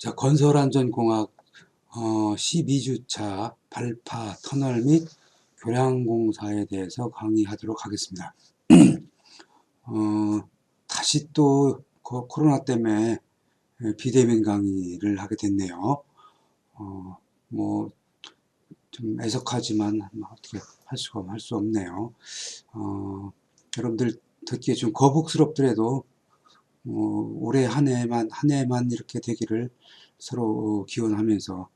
자, 건설안전공학 12주차 발파 터널 및 교량공사에 대해서 강의하도록 하겠습니다. 다시 또 코로나 때문에 비대면 강의를 하게 됐네요. 뭐 좀 애석하지만 어떻게 할 수 없네요. 여러분들 듣기에 좀 거북스럽더라도 올해 한 해만 이렇게 되기를 서로 기원하면서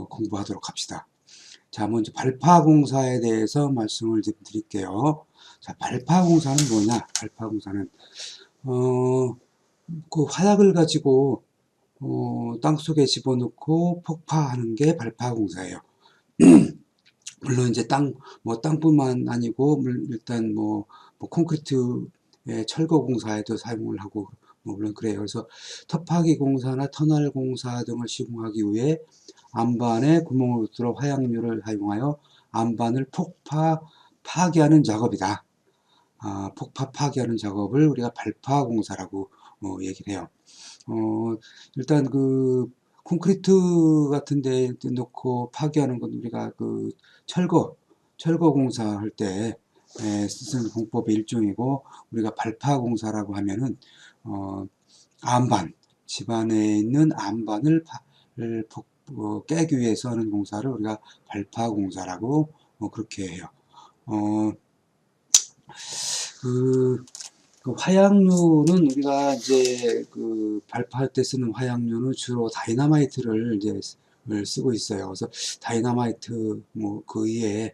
공부하도록 합시다. 자, 먼저 발파공사에 대해서 말씀을 좀 드릴게요. 자, 발파공사는 뭐냐? 발파공사는 그 화약을 가지고 땅속에 집어넣고 폭파하는 게 발파공사예요. 물론 이제 땅뿐만 아니고 일단 콘크리트의 철거 공사에도 사용을 하고 물론 그래요. 그래서 터파기 공사나 터널 공사 등을 시공하기 위해 안반에 구멍을 뚫어 화약류를 사용하여 안반을 파기하는 작업이다. 폭파 파기하는 작업을 우리가 발파 공사라고 얘기를 해요. 일단 그 콘크리트 같은 데 놓고 파기하는 건 우리가 그 철거 공사 할 때 쓰는 공법의 일종이고, 우리가 발파 공사라고 하면은 안반, 집안에 있는 안반을 깨기 위해서 하는 공사를 우리가 발파 공사라고 그렇게 해요. 그 화약류는 우리가 이제 그 발파할 때 쓰는 화약류는 주로 다이너마이트를 이제 쓰고 있어요. 그래서 다이너마이트 그 이외에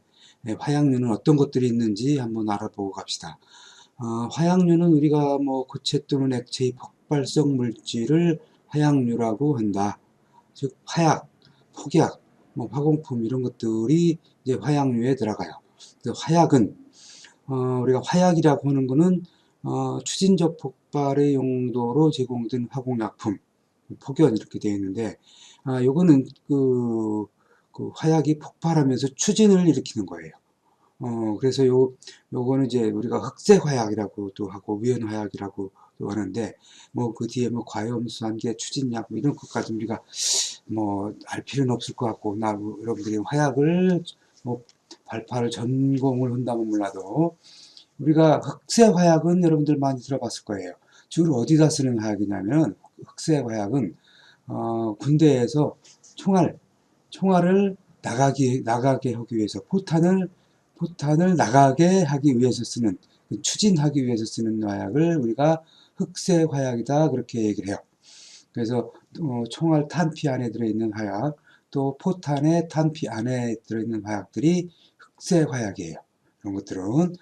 화약류는 어떤 것들이 있는지 한번 알아보고 갑시다. 화약류는 우리가 고체 또는 액체의 폭발성 물질을 화약류라고 한다. 즉 화약, 폭약, 화공품 이런 것들이 이제 화약류에 들어가요. 그래서 화약은 우리가 화약이라고 하는 거는 추진적 폭발의 용도로 제공된 화공약품, 폭연 이렇게 되어 있는데, 요거는 그 화약이 폭발하면서 추진을 일으키는 거예요. 그래서 요거는 이제 우리가 흑색 화약이라고도 하고 위헌 화약이라고도 하는데, 그 뒤에 과염수환계, 추진약 이런 것까지 우리가 알 필요는 없을 것 같고, 여러분들이 화약을 발파를 전공을 한다면 몰라도, 우리가 흑색 화약은 여러분들 많이 들어봤을 거예요. 주로 어디다 쓰는 화약이냐면, 흑색 화약은 군대에서 총알을 나가게 하기 위해서, 포탄을 나가게 하기 위해서 쓰는, 추진하기 위해서 쓰는 화약을 우리가 흑색 화약이다 그렇게 얘기를 해요. 그래서 총알 탄피 안에 들어있는 화약, 또 포탄의 탄피 안에 들어있는 화약들이 흑색 화약이에요. 이런 것들은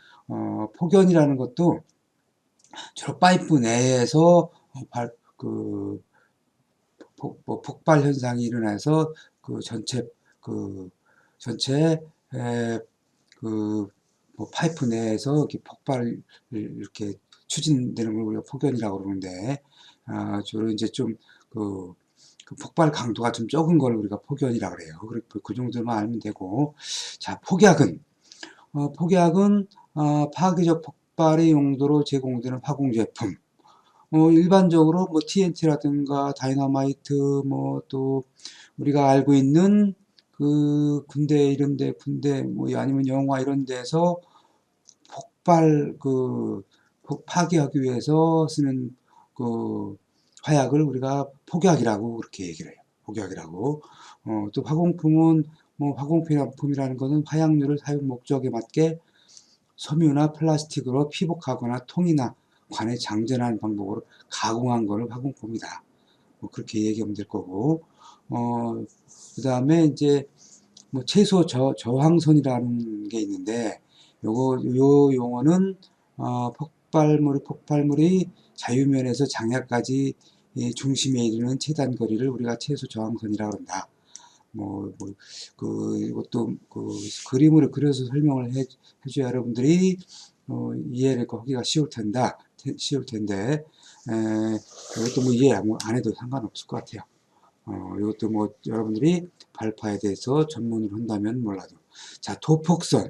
폭연이라는 것도 주로 파이프 내에서 폭발 현상이 일어나서 전체 파이프 내에서 이렇게 폭발 이렇게 추진되는 걸 우리가 폭연이라고 그러는데, 주로 이제 좀 그 폭발 강도가 좀 적은 걸 우리가 폭연이라고 그래요. 그 정도만 알면 되고, 자, 폭약은 파괴적 폭발의 용도로 제공되는 화공 제품. 일반적으로 TNT라든가 다이너마이트, 또 우리가 알고 있는 그 군대 아니면 영화 이런 데서 파괴하기 위해서 쓰는 그 화약을 우리가 폭약이라고 그렇게 얘기를 해요. 폭약이라고. 또 화공품은 화공품이라는 것은 화약류를 사용 목적에 맞게 섬유나 플라스틱으로 피복하거나 통이나 관에 장전하는 방법으로 가공한 거를 화공품이다. 그렇게 얘기하면 될 거고, 그 다음에 이제 최소 저항선이라는 게 있는데, 요 용어는 폭발물이 자유면에서 장야까지 중심에 이르는 최단 거리를 우리가 최소 저항선이라고 한다. 이것도 그림으로 그려서 설명을 해줘야 여러분들이 이해를 하기가 쉬울 텐데, 이것도 이해 안 해도 상관없을 것 같아요. 이것도 여러분들이 발파에 대해서 전문을 한다면 몰라도. 자, 도폭선.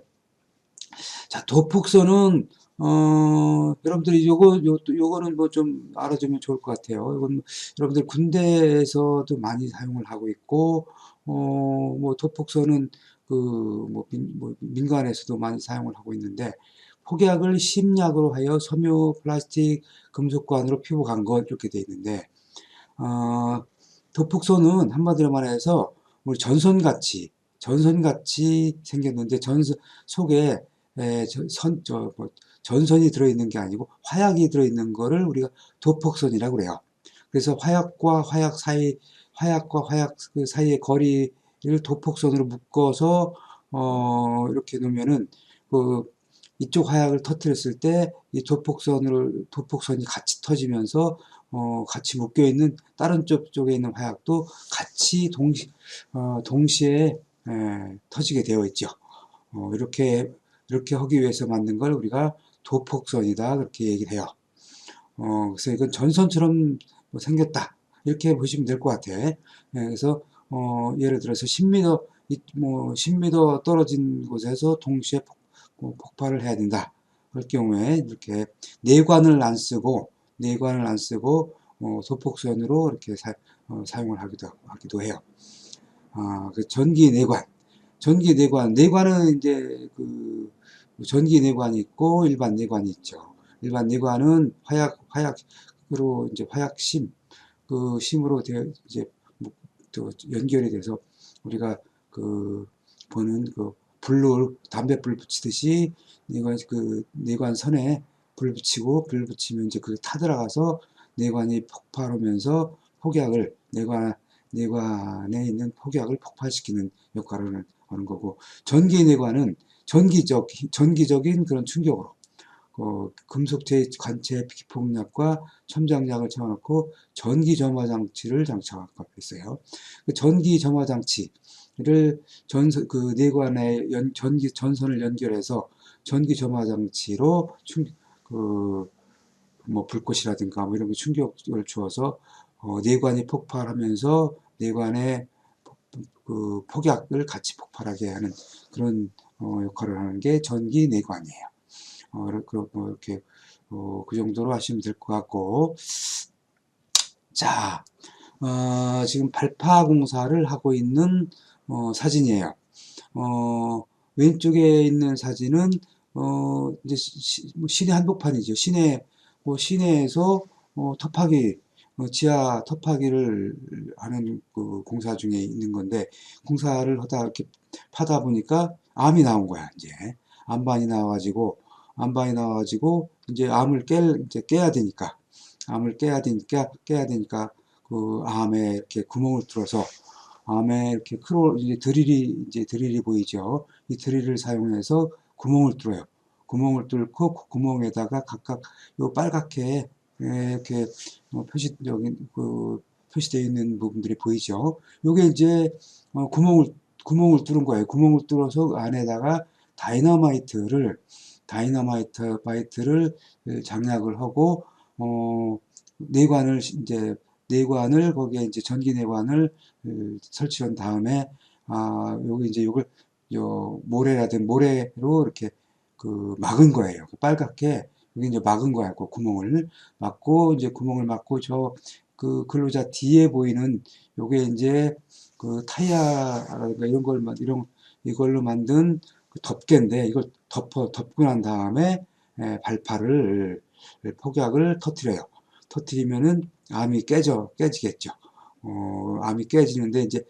자, 도폭선은 여러분들이 요거는 뭐 좀 알아두면 좋을 것 같아요. 이건 뭐 여러분들 군대에서도 많이 사용을 하고 있고, 뭐 도폭선은 뭐 민간에서도 많이 사용을 하고 있는데, 폭약을 심약으로 하여 섬유, 플라스틱, 금속관으로 피복한 것 이렇게 돼 있는데, 어, 도폭선은 한마디로 말해서 우리 전선같이 생겼는데 속에 뭐 전선이 들어있는 게 아니고 화약이 들어있는 거를 우리가 도폭선이라고 그래요. 그래서 화약과 화약 그 사이의 거리를 도폭선으로 묶어서 이렇게 놓으면은 그 이쪽 화약을 터뜨렸을 때 이 도폭선이 같이 터지면서 같이 묶여 있는 다른 쪽에 있는 화약도 같이 동시에 터지게 되어 있죠. 이렇게 하기 위해서 만든 걸 우리가 도폭선이다 그렇게 얘기를 해요. 그래서 이건 전선처럼 뭐 생겼다 이렇게 보시면 될 것 같아요. 그래서 예를 들어서 10m 뭐 10m 떨어진 곳에서 동시에 폭발을 해야 된다. 그럴 경우에 이렇게 내관을 안 쓰고 소폭선으로 이렇게 사용을 하기도 해요. 그 내관은 이제 그 전기 내관이 있고 일반 내관이 있죠. 일반 내관은 화약으로 이제 화약심 그 심으로 이제 또 연결이 돼서 우리가 그 보는 그 담뱃불 붙이듯이 내관 선에 불 붙이면 이제 그게 타들어가서 내관이 폭발하면서 내관에 있는 폭약을 폭발시키는 역할을 하는 거고, 전기내관은 전기적인 그런 충격으로 금속체 관체 기폭약과 첨장약을 채워넣고 전기 점화 장치를 장착하고 있어요. 그 전기 점화 장치를 그 내관에 전기 전선을 연결해서 전기 점화 장치로 뭐 불꽃이라든가 뭐 이런 게 충격을 주어서 내관이 폭발하면서 내관에 그 폭약을 같이 폭발하게 하는 그런 역할을 하는 게 전기 내관이에요. 이렇게 그 정도로 하시면 될 것 같고, 자, 지금 발파 공사를 하고 있는 사진이에요. 왼쪽에 있는 사진은 이제 시내 한복판이죠. 시내에서 지하 터파기를 하는 그 공사 중에 있는 건데, 공사를 하다 이렇게 파다 보니까 암이 나온 거야. 이제 암반이 나와가지고 이제 이제 깨야 되니까 그 암에 이렇게 구멍을 뚫어서 암에 이렇게 이제 드릴이 보이죠. 이 드릴을 사용해서 구멍을 뚫어요. 구멍을 뚫고 그 구멍에다가 각각 요 빨갛게 이렇게 표시되어 있는 부분들이 보이죠. 요게 이제 구멍을 뚫은 거예요. 구멍을 뚫어서 안에다가 다이너마이트를 장약을 하고 내관을 거기에 이제 전기 내관을 설치한 다음에 여기 이제 모래로 이렇게 그 막은 거예요. 빨갛게 여기 이제 막은 거야. 그 구멍을 막고 그 근로자 뒤에 보이는 요게 이제 그 타이어라든가 이걸로 만든 그 덮개인데 이걸 덮고 난 다음에 폭약을 터트려요. 터트리면은 깨지겠죠. 암이 깨지는데 이제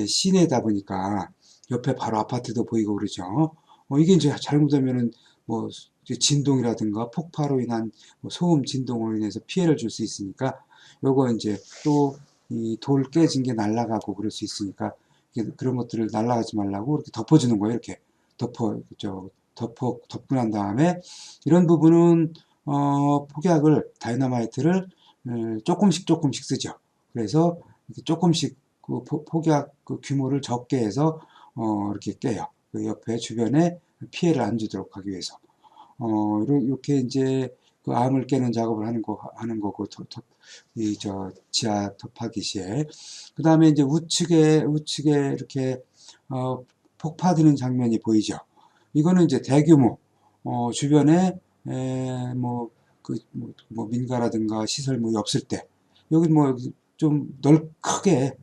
시내다 보니까 옆에 바로 아파트도 보이고 그러죠. 이게 이제 잘못하면은 뭐 진동이라든가 폭파로 인한 소음 진동으로 인해서 피해를 줄 수 있으니까 요거 이제 또 이 돌 깨진 게 날아가고 그럴 수 있으니까 그런 것들을 날아가지 말라고 이렇게 덮어주는 거예요. 이렇게 덮고 난 다음에 이런 부분은 다이너마이트를 조금씩 쓰죠. 그래서 조금씩 그 폭약 그 규모를 적게 해서 이렇게 깨요. 그 옆에 주변에 피해를 안 주도록 하기 위해서. 이렇게 이제 그 암을 깨는 작업을 하는 거고, 지하 터파기 시에. 그 다음에 이제 우측에 이렇게, 폭파되는 장면이 보이죠. 이거는 이제 대규모, 주변에, 민가라든가 시설물이 없을 때, 여기 좀 크게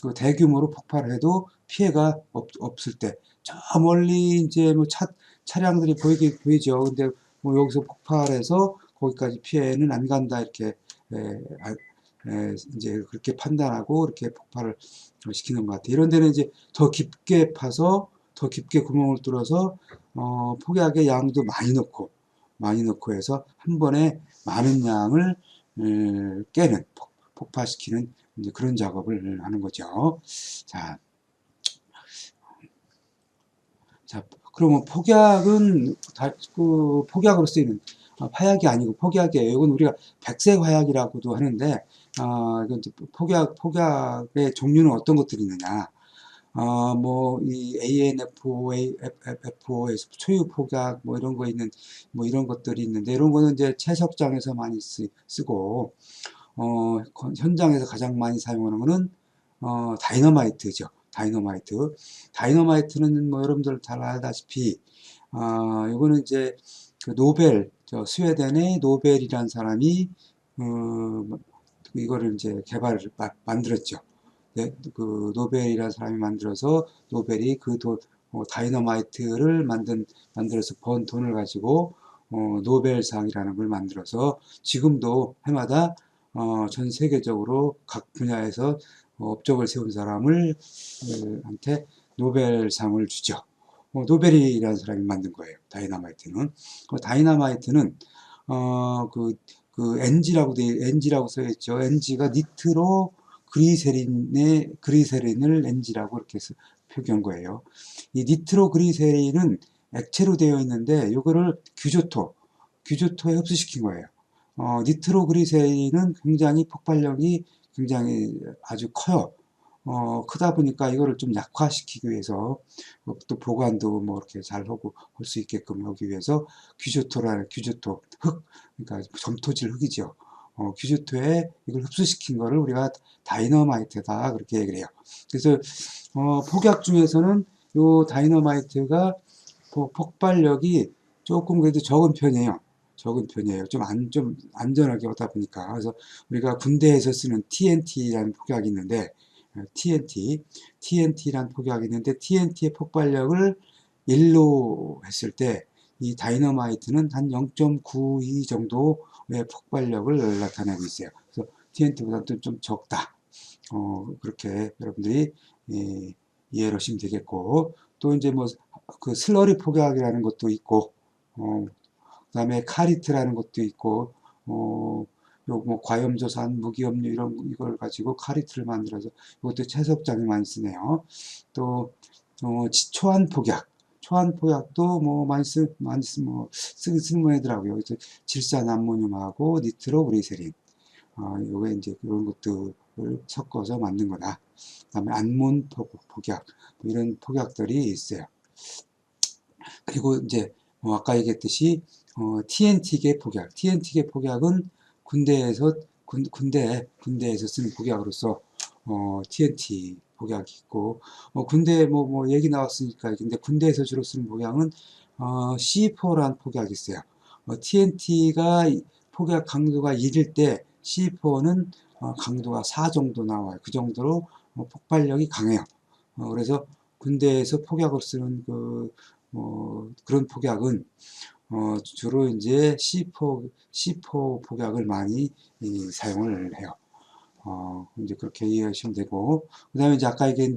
그 대규모로 폭발해도 피해가 없을 때, 저 멀리 이제 차량들이 보이죠. 근데 여기서 폭발해서 거기까지 피해는 안 간다, 이렇게 이제 그렇게 판단하고 이렇게 폭발을 시키는 것 같아요. 이런 데는 이제 더 깊게 파서 더 깊게 구멍을 뚫어서 폭약의 양도 많이 넣고 해서 한 번에 많은 양을 깨는, 폭파시키는 이제 그런 작업을 하는 거죠. 자, 그러면 폭약은 폭약으로 쓰이는 화약이 아니고 폭약이에요. 이건 우리가 백색 화약이라고도 하는데, 이건 폭약의 종류는 어떤 것들이 있느냐. 이 ANFO, FO, 초유 폭약, 이런 거 있는, 이런 것들이 있는데, 이런 거는 이제 채석장에서 많이 쓰고, 현장에서 가장 많이 사용하는 거는, 다이너마이트죠. 다이너마이트는 여러분들 잘 알다시피, 이거는 이제 그 스웨덴의 노벨이란 사람이, 이거를 이제 만들었죠. 네, 그 노벨이라는 사람이 만들어서 노벨이 다이너마이트를 만들어서 번 돈을 가지고 노벨상이라는 걸 만들어서 지금도 해마다 전 세계적으로 각 분야에서 업적을 세운 사람을 한테 노벨상을 주죠. 노벨이라는 사람이 만든 거예요. 다이너마이트는. 다이너마이트는 NG라고 써 있죠. NG가 니트로 그리세린을 NG라고 이렇게 표기한 거예요. 이 니트로 그리세린은 액체로 되어 있는데 이거를 규조토에 흡수시킨 거예요. 니트로 그리세린은 굉장히 폭발력이 굉장히 아주 커요. 크다 보니까 이거를 좀 약화시키기 위해서 또 보관도 이렇게 잘 하고 할 수 있게끔 하기 위해서 규조토, 그러니까 점토질 흙이죠. 규조토에 이걸 흡수시킨 거를 우리가 다이너마이트다, 그렇게 얘기를 해요. 그래서 폭약 중에서는 요 다이너마이트가 폭발력이 조금 그래도 적은 편이에요. 좀 안전하게 하다 보니까. 그래서 우리가 군대에서 쓰는 TNT라는 폭약이 있는데, TNT라는 폭약이 있는데, TNT의 폭발력을 1로 했을 때, 이 다이너마이트는 한 0.92 정도의 폭발력을 나타내고 있어요. 그래서 TNT보다는 좀 적다. 그렇게 여러분들이 이해를 하시면 되겠고, 또 이제 그 슬러리 폭약이라는 것도 있고, 그 다음에 카리트라는 것도 있고, 과염조산, 무기염류 이걸 가지고 카리트를 만들어서 이것도 채석장에 많이 쓰네요. 또 초안 폭약도 쓰는 분이더라고요. 그래서 질산암모늄하고 니트로그리세린, 요게 이제 그런 것들을 섞어서 만든 거다. 그다음에 안몬 폭약, 이런 폭약들이 있어요. 그리고 이제 아까 얘기했듯이 TNT계 폭약은 군대에서 쓰는 폭약으로서 TNT 폭약이 있고, 군대 얘기 나왔으니까. 근데 군대에서 주로 쓰는 폭약은 C4라는 폭약이 있어요. TNT가 폭약 강도가 1일 때 C4는 강도가 4 정도 나와요. 그 정도로 폭발력이 강해요. 그래서 군대에서 폭약을 쓰는 그런 폭약은 주로 이제 C4 폭약을 많이 사용을 해요. 이제 그렇게 이해하시면 되고, 그 다음에 이제 아까 얘기한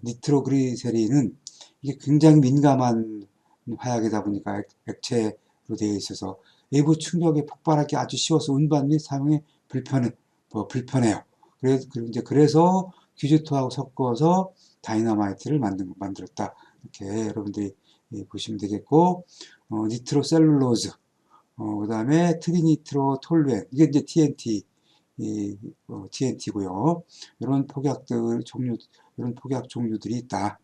니트로그리세린은 이게 굉장히 민감한 화약이다 보니까 액체로 되어 있어서 외부 충격에 폭발하기 아주 쉬워서 운반 및 사용에 불편해요. 그래서 규조토하고 섞어서 다이너마이트를 만들었다. 이렇게 여러분들이 보시면 되겠고, 니트로셀룰로즈, 그 다음에 트리니트로톨루엔, 이게 이제 TNT고요. 이런 폭약 종류들이 있다.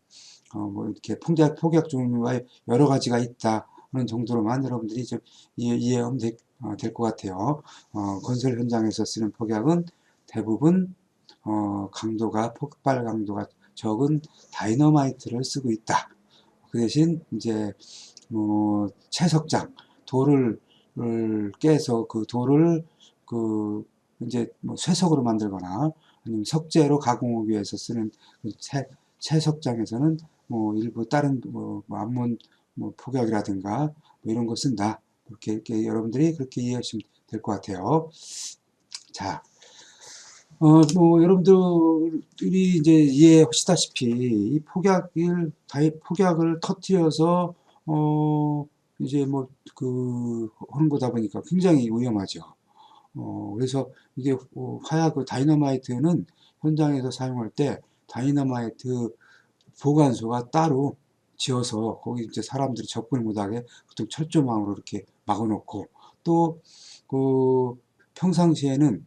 이렇게 폭약 종류가 여러 가지가 있다. 그런 정도로만 여러분들이 좀 이해하면 될 것 같아요. 건설 현장에서 쓰는 폭약은 대부분 폭발 강도가 적은 다이너마이트를 쓰고 있다. 그 대신 이제 채석장, 돌을 깨서 그 돌을 그 이제 뭐 쇠석으로 만들거나 아니면 석재로 가공하기 위해서 쓰는 그 채석장에서는 뭐 일부 다른 뭐 암몬 뭐 폭약이라든가 뭐 이런 거 쓴다. 이렇게 여러분들이 그렇게 이해하시면 될 것 같아요. 자, 뭐 여러분들이 이제 이해하시다시피 이 폭약을 터뜨려서 이제 뭐 그 하는 거다 보니까 굉장히 위험하죠. 그래서 이게 화약 다이너마이트는 현장에서 사용할 때 다이너마이트 보관소가 따로 지어서 거기 이제 사람들이 접근을 못하게 보통 철조망으로 이렇게 막아놓고 또 그 평상시에는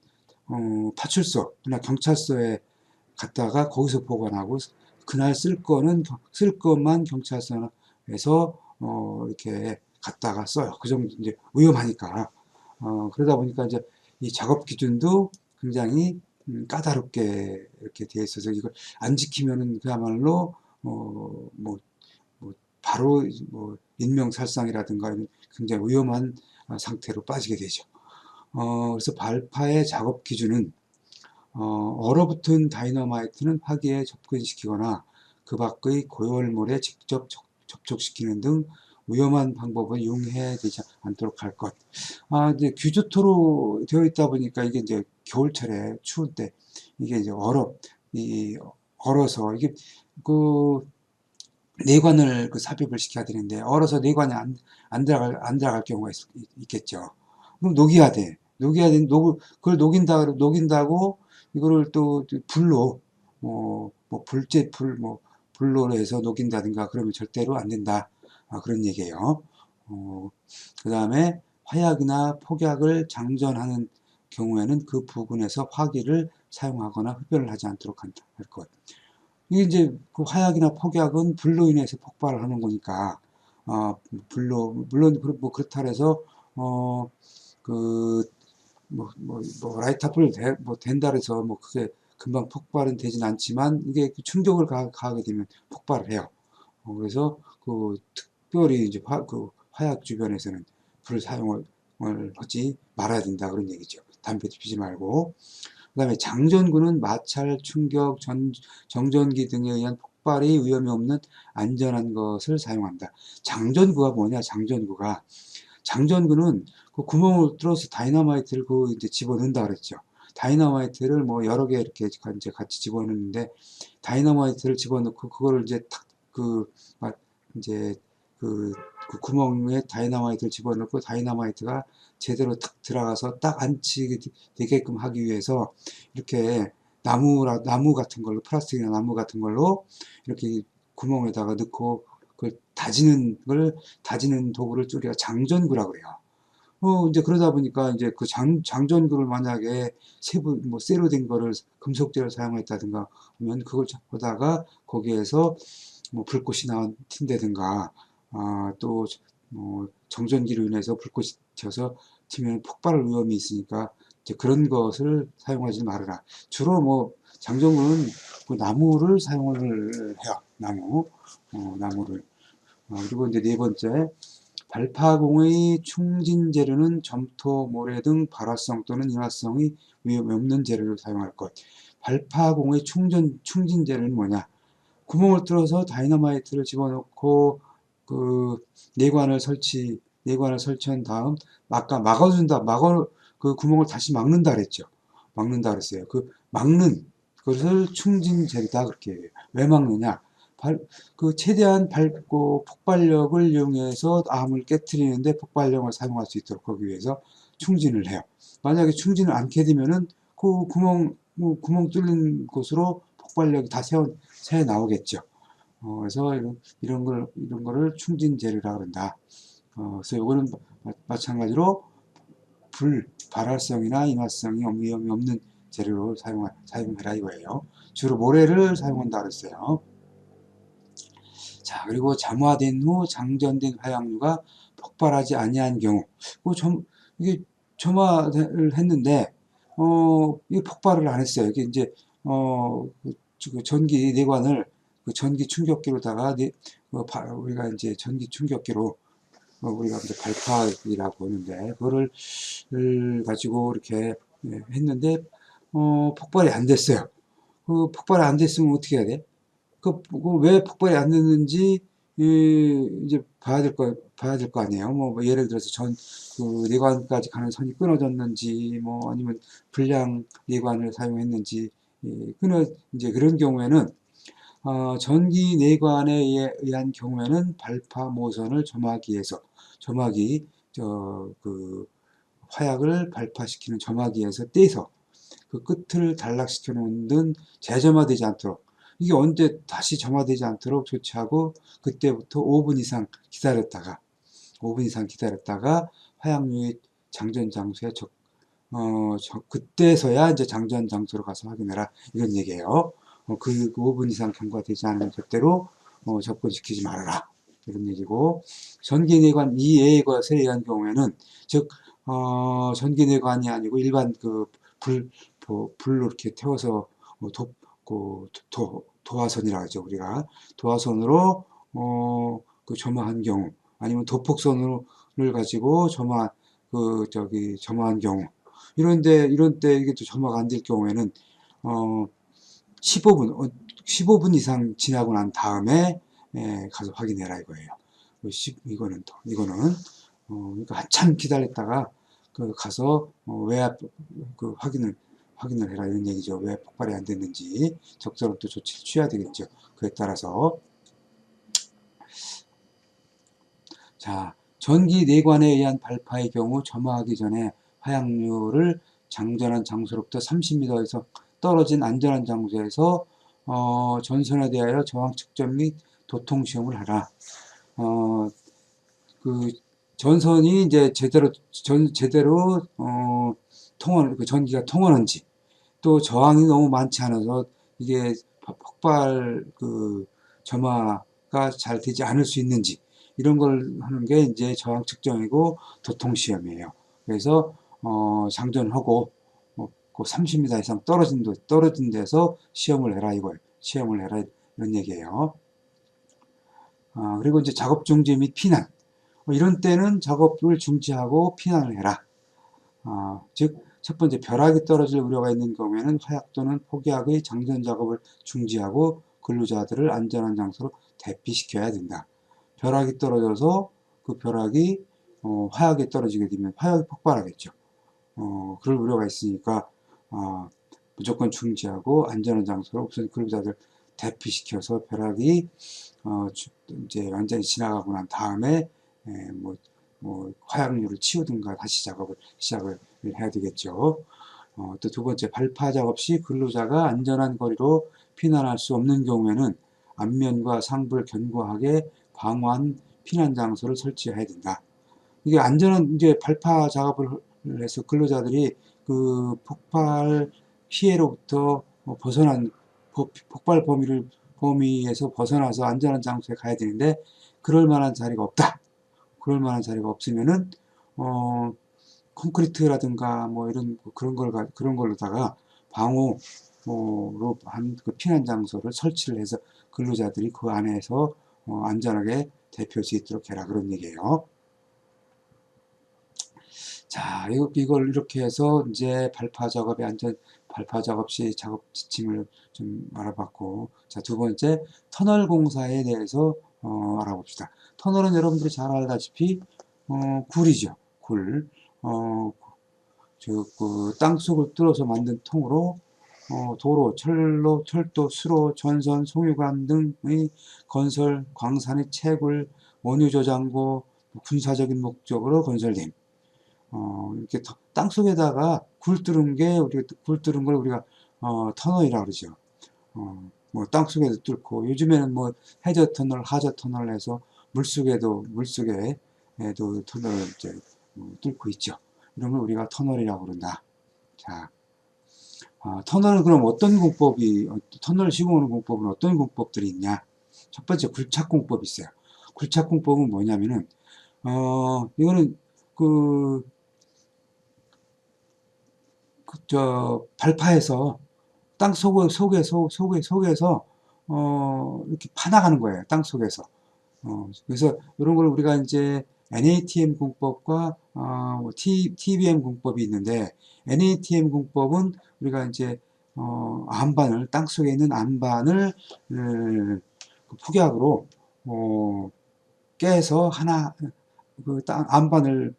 파출소나 경찰서에 갔다가 거기서 보관하고 그날 쓸 것만 경찰서에서 이렇게 갔다가 써요. 그 정도 이제 위험하니까. 그러다 보니까 이제 이 작업 기준도 굉장히 까다롭게 이렇게 되어 있어서 이걸 안 지키면은 그야말로 뭐 바로 뭐 인명살상이라든가 굉장히 위험한 상태로 빠지게 되죠. 그래서 발파의 작업 기준은 얼어붙은 다이너마이트는 화기에 접근시키거나 그 밖의 고열물에 직접 접촉시키는 등 위험한 방법을 이용해야 되지 않도록 할 것. 이제 규조토로 되어 있다 보니까 이게 이제 겨울철에 추울 때 이게 이제 얼어서 이게 그 내관을 그 삽입을 시켜야 되는데 얼어서 내관이 안 들어갈 경우가 있겠죠. 그럼 녹여야 돼. 그걸 녹인다고 이거를 또 불로 불로 해서 녹인다든가 그러면 절대로 안 된다. 그런 얘기예요. 그 다음에 화약이나 폭약을 장전하는 경우에는 그 부근에서 화기를 사용하거나 흡연을 하지 않도록 할 것. 이게 이제 그 화약이나 폭약은 불로 인해서 폭발을 하는 거니까, 물론 뭐 그렇다 해서, 그, 라이터 불 된다 해서 뭐 그게 금방 폭발은 되진 않지만 이게 충격을 가하게 되면 폭발을 해요. 그래서 그 특별히 이제 그 화약 주변에서는 불 사용을 하지 말아야 된다 그런 얘기죠. 담배도 피지 말고. 그 다음에 장전구는 마찰, 충격, 정전기 등에 의한 폭발이 위험이 없는 안전한 것을 사용한다. 장전구가 뭐냐? 장전구는 그 구멍을 뚫어서 다이너마이트를 그 이제 집어넣는다 그랬죠. 다이너마이트를 뭐 여러 개 이렇게 이제 같이 집어넣는데 다이너마이트를 집어넣고 그거를 이제 이제 그 구멍에 다이너마이트를 집어넣고 다이너마이트가 제대로 탁 들어가서 딱 안치게 되게끔 하기 위해서 이렇게 나무 같은 걸로 플라스틱이나 나무 같은 걸로 이렇게 구멍에다가 넣고 그걸 다지는 도구를 우리가 장전구라고 그래요. 이제 그러다 보니까 이제 그 장전구를 만약에 쇠로 된 거를 금속재를 사용했다든가 하면 그걸 보다가 거기에서 뭐 불꽃이 튄다든가, 또, 정전기로 인해서 불꽃이 튀어서 튀면 폭발 위험이 있으니까 이제 그런 것을 사용하지 말아라. 주로 뭐 장전구는 그 나무를 사용을 해요. 나무를. 그리고 이제 네 번째, 발파공의 충진 재료는 점토, 모래 등 발화성 또는 인화성이 위험이 없는 재료를 사용할 것. 발파공의 충진 재료는 뭐냐? 구멍을 뚫어서 다이너마이트를 집어넣고 그 내관을 설치한 다음 아까 그 구멍을 다시 막는다 그랬죠. 막는다 그랬어요. 그 막는 것을 충진제다 그렇게 해요. 왜 막느냐? 그 최대한 밝고 폭발력을 이용해서 암을 깨트리는데 폭발력을 사용할 수 있도록 하기 위해서 충진을 해요. 만약에 충진을 않게 되면은 그 구멍 뚫린 곳으로 폭발력이 다 새 나오겠죠. 그래서 이런 거를 충진재료라 그런다. 그래서 이거는 마찬가지로 발활성이나 인화성이 위험이 없는 재료로 사용해라 이거예요. 주로 모래를 사용한다 그랬어요. 자, 그리고 잠화된 후 장전된 화약류가 폭발하지 아니한 경우, 이게 점화를 했는데, 이게 폭발을 안 했어요. 이게 이제, 그 전기 내관을 그 전기 충격기로다가 우리가 이제 전기 충격기로 우리가 이제 발파이라고 하는데, 그거를 가지고 이렇게 했는데, 폭발이 안 됐어요. 그 폭발이 안 됐으면 어떻게 해야 돼? 왜 폭발이 안 됐는지, 이제 봐야 될 거 아니에요. 뭐 예를 들어서 그 내관까지 가는 선이 끊어졌는지, 뭐 아니면 불량 내관을 사용했는지, 이제 그런 경우에는, 전기 내관에 의한 경우에는 발파 모선을 점화기, 그 화약을 발파시키는 점화기에서 떼서 그 끝을 단락시켜 놓는 재점화되지 않도록, 이게 언제 다시 점화되지 않도록 조치하고, 그때부터 5분 이상 기다렸다가 화약유입 장전 장소에 그때서야 이제 장전 장소로 가서 확인해라, 이런 얘기예요. 그 5분 이상 경과되지 않으면 절대로 접근시키지 말아라, 이런 얘기고, 전기내관 이외의 것에 의한 경우에는, 즉 전기내관이 아니고 일반 불로 이렇게 태워서 도화선이라고 하죠, 우리가. 도화선으로 그 점화한 경우, 아니면 도폭선을 가지고 점화한 경우, 이런 때 이게 또 점화가 안 될 경우에는, 15분 이상 지나고 난 다음에 가서 확인해라, 이거예요. 이거는 그러니까 한참 기다렸다가 가서 왜 확인을 해라, 이런 얘기죠. 왜 폭발이 안 됐는지 적절한 또 조치를 취해야 되겠죠. 그에 따라서. 자, 전기 내관에 의한 발파의 경우 점화하기 전에 화약류를 장전한 장소로부터 30m에서 떨어진 안전한 장소에서 전선에 대하여 저항 측정 및 도통 시험을 하라. 그 전선이 이제 제대로 전기가 통하는지, 또 저항이 너무 많지 않아서 이게 폭발 점화가 잘 되지 않을 수 있는지, 이런 걸 하는 게 이제 저항 측정이고 도통 시험이에요. 그래서 장전하고 그 30m 이상 떨어진 데서 시험을 해라, 이런 얘기예요. 그리고 이제 작업 중지 및 피난, 이런 때는 작업을 중지하고 피난을 해라. 즉, 첫 번째, 벼락이 떨어질 우려가 있는 경우에는 화약 또는 폭약의 장전 작업을 중지하고 근로자들을 안전한 장소로 대피시켜야 된다. 벼락이 떨어져서 그 벼락이 화약에 떨어지게 되면 화약이 폭발하겠죠. 그럴 우려가 있으니까 무조건 중지하고 안전한 장소로 우선 근로자들 대피시켜서 벼락이 이제 완전히 지나가고 난 다음에 화약류를 치우든가 다시 시작을 해야 되겠죠. 또 두 번째, 발파 작업 시 근로자가 안전한 거리로 피난할 수 없는 경우에는 앞면과 상부를 견고하게 방어한 피난 장소를 설치해야 된다. 이게 안전한 이제 발파 작업을 해서 근로자들이 그 폭발 피해로부터 벗어난 폭발 범위에서 벗어나서 안전한 장소에 가야 되는데, 그럴 만한 자리가 없다. 그럴 만한 자리가 없으면은 콘크리트라든가 그런 걸로다가 방호로 한 그 피난 장소를 설치를 해서 근로자들이 그 안에서 안전하게 대피할 수 있도록 해라, 그런 얘기예요. 자, 이걸 이렇게 해서 이제 발파 작업 시 작업 지침을 좀 알아봤고, 자, 두 번째, 터널 공사에 대해서 알아봅시다. 터널은 여러분들이 잘 알다시피 굴이죠. 굴. 그 땅속을 뚫어서 만든 통으로 도로, 철도, 수로, 전선, 송유관 등의 건설, 광산의 채굴, 원유 저장고, 군사적인 목적으로 건설됨. 이렇게 땅속에다가 굴 뚫은 걸 우리가 터널이라고 그러죠. 뭐 땅속에도 뚫고, 요즘에는 뭐 해저 터널, 하저 터널 해서 물속에도 터널을 이제 뚫고 있죠. 이런 걸 우리가 터널이라고 그런다. 자, 터널은 그럼 터널 시공하는 공법은 어떤 공법들이 있냐? 첫 번째, 굴착공법이 있어요. 굴착공법은 뭐냐면은, 이거는 발파해서 땅 속에서 이렇게 파나가는 거예요. 땅 속에서. 그래서 이런 걸 우리가 이제 NATM 공법과 TBM 공법이 있는데, NATM 공법은 우리가 이제 안반을, 땅 속에 있는 안반을 그 폭약으로 깨서 하나 그 땅 안반을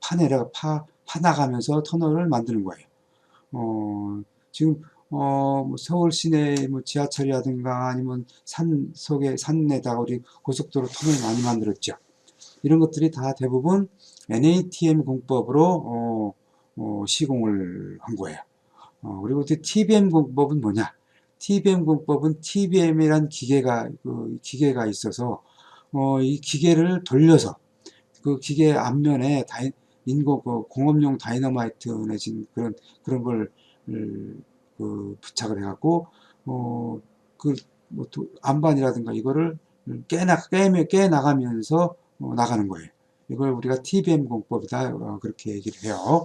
파나가면서 터널을 만드는 거예요. 지금 뭐 서울 시내 뭐 지하철이라든가 아니면 산 속에 산에다가 우리 고속도로 터널 많이 만들었죠. 이런 것들이 다 대부분 NATM 공법으로 시공을 한 거예요. 그리고 TBM 공법은 뭐냐? TBM 공법은 TBM이란 기계가 있어서 이 기계를 돌려서 그 기계 앞면에 공업용 다이너마이트 내진 그런 걸 부착을 해갖고 안반이라든가 이거를 깨 나가면서 나가는 거예요. 이걸 우리가 TBM 공법이다 그렇게 얘기를 해요.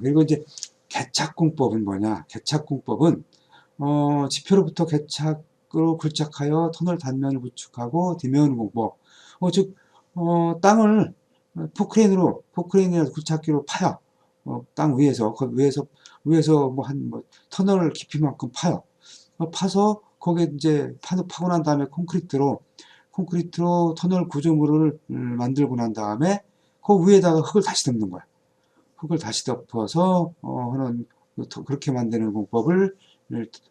그리고 이제 개착공법은 뭐냐? 개착공법은 지표로부터 개착으로 굴착하여 터널 단면을 구축하고 디메우는 공법. 즉 땅을 포크레인이나 굴착기로 파요. 땅 위에서 위에서 터널 깊이만큼 파요. 파서 거기에 이제 파고 난 다음에 콘크리트로 터널 구조물을 만들고 난 다음에 그 위에다가 흙을 다시 덮는 거야. 흙을 다시 덮어서 하는 그렇게 만드는 공법을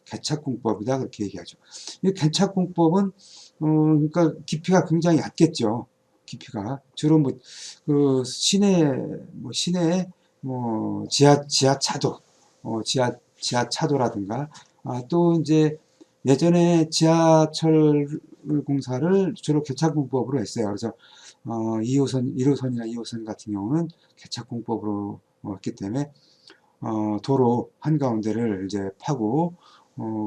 개착공법이다 그렇게 얘기하죠. 이 개착공법은 그러니까 깊이가 굉장히 얕겠죠. 깊이가 주로 시내 지하차도 지하차도라든가 또 이제 예전에 지하철 공사를 주로 개착공법으로 했어요. 그래서 2호선, 1호선이나 2호선 같은 경우는 개착공법으로 했기 때문에 도로 한가운데를 이제 파고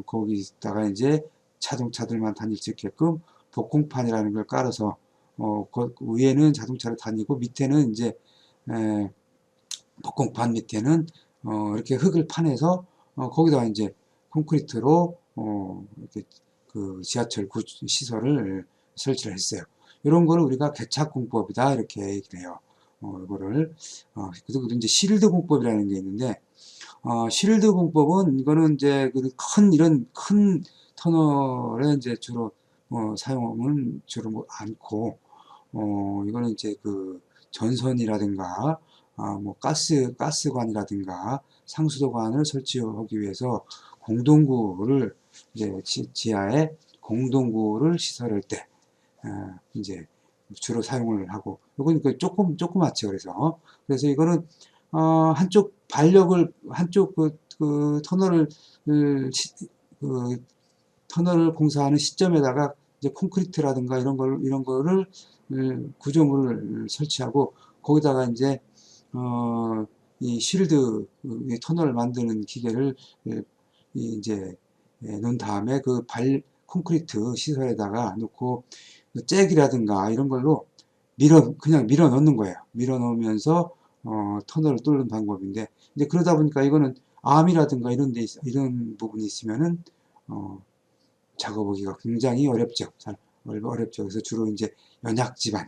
거기다가 이제 자동차들만 다닐 수 있게끔 복공판이라는 걸 깔아서 그 위에는 자동차를 다니고 밑에는 이제 복공판 밑에는 이렇게 흙을 파내서 거기다가 이제 콘크리트로 이렇게 그 지하철 시설을 설치를 했어요. 이런 거를 우리가 개착공법이다 이렇게 얘기를 해요. 이거를 그리고 이제 실드 공법이라는 게 있는데 실드 공법은 이거는 이제 이런 큰 터널에 이제 주로 사용은 주로 않고 이거는 이제 그 전선이라든가 뭐 가스관이라든가 상수도관을 설치하기 위해서 공동구를 이제 지하에 공동구를 시설할 때 이제 주로 사용을 하고 이건 조그맣죠. 그래서 이거는 한쪽 터널을 터널을 공사하는 시점에다가 이제 콘크리트라든가 이런 거를 구조물을 설치하고 거기다가 이제 이 쉴드 터널을 만드는 기계를 이제 놓은 다음에 콘크리트 시설에다가 놓고 잭이라든가 이런 걸로 그냥 밀어 넣는 거예요. 밀어 넣으면서 터널을 뚫는 방법인데 이제 그러다 보니까 이거는 암이라든가 이런 부분이 있으면은 작업하기가 굉장히 어렵죠. 어렵죠. 그래서 주로 이제 연약 집안,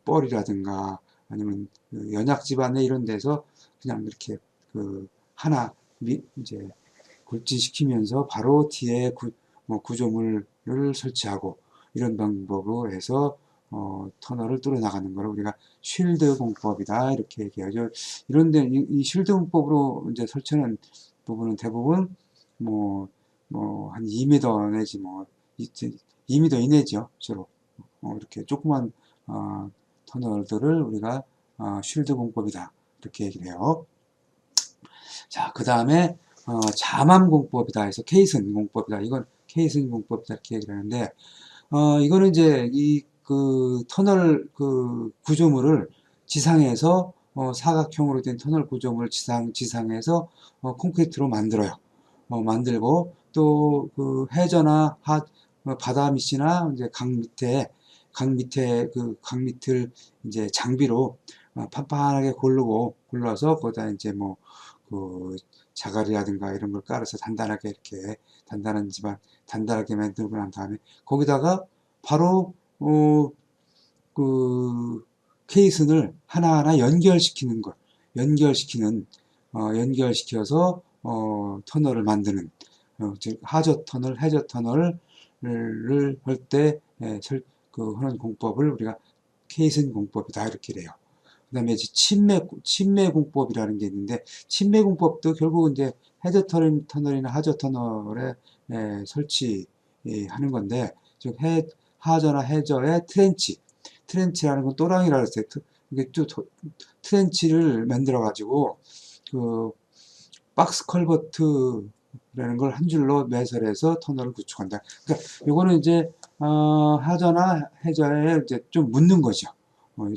뻘이라든가 아니면 연약 집안에 이런 데서 그냥 이렇게 하나 이제 굴진시키면서 바로 뒤에 구조물을 설치하고 이런 방법으로 해서 터널을 뚫어 나가는 걸 우리가 쉴드 공법이다 이렇게 얘기하죠. 이런데 이 쉴드 공법으로 이제 설치하는 부분은 대부분 한 2m 내지 2m 이내죠. 주로 이렇게 조그만 터널들을 우리가 쉴드 공법이다 이렇게 얘기를 해요. 자, 그 다음에 자만 공법이다 해서 케이슨 공법이다. 이건 케이슨 공법이다 이렇게 얘기를 하는데 이거는 이제 터널 구조물을 지상에서 사각형으로 된 터널 구조물을 지상에서 콘크리트로 만들어요. 만들고 또 해저나 바다 밑이나 이제 강 밑을 이제 장비로 판판하게 골라서 거기다 이제 자갈이라든가 이런 걸 깔아서 단단하게 이렇게 단단하게 만들고 난 다음에 거기다가 바로 케이슨을 하나하나 연결시키는 것, 연결시켜서 터널을 만드는, 즉 하저 터널, 해저 터널을 할 때 하는 공법을 우리가 케이슨 공법이다 이렇게 돼요. 그다음에 이제 침매 공법이라는 게 있는데, 침매 공법도 결국 이제 해저 터널이나 하저 터널에 설치하는 건데, 즉 하저나 해저의 트렌치라는 건 또랑이라고 했어요. 이게 또 트렌치를 만들어 가지고 그 박스 컬버트라는 걸 한 줄로 매설해서 터널을 구축한다. 그러니까 요거는 이제 하저나 해저에 이제 좀 묻는 거죠.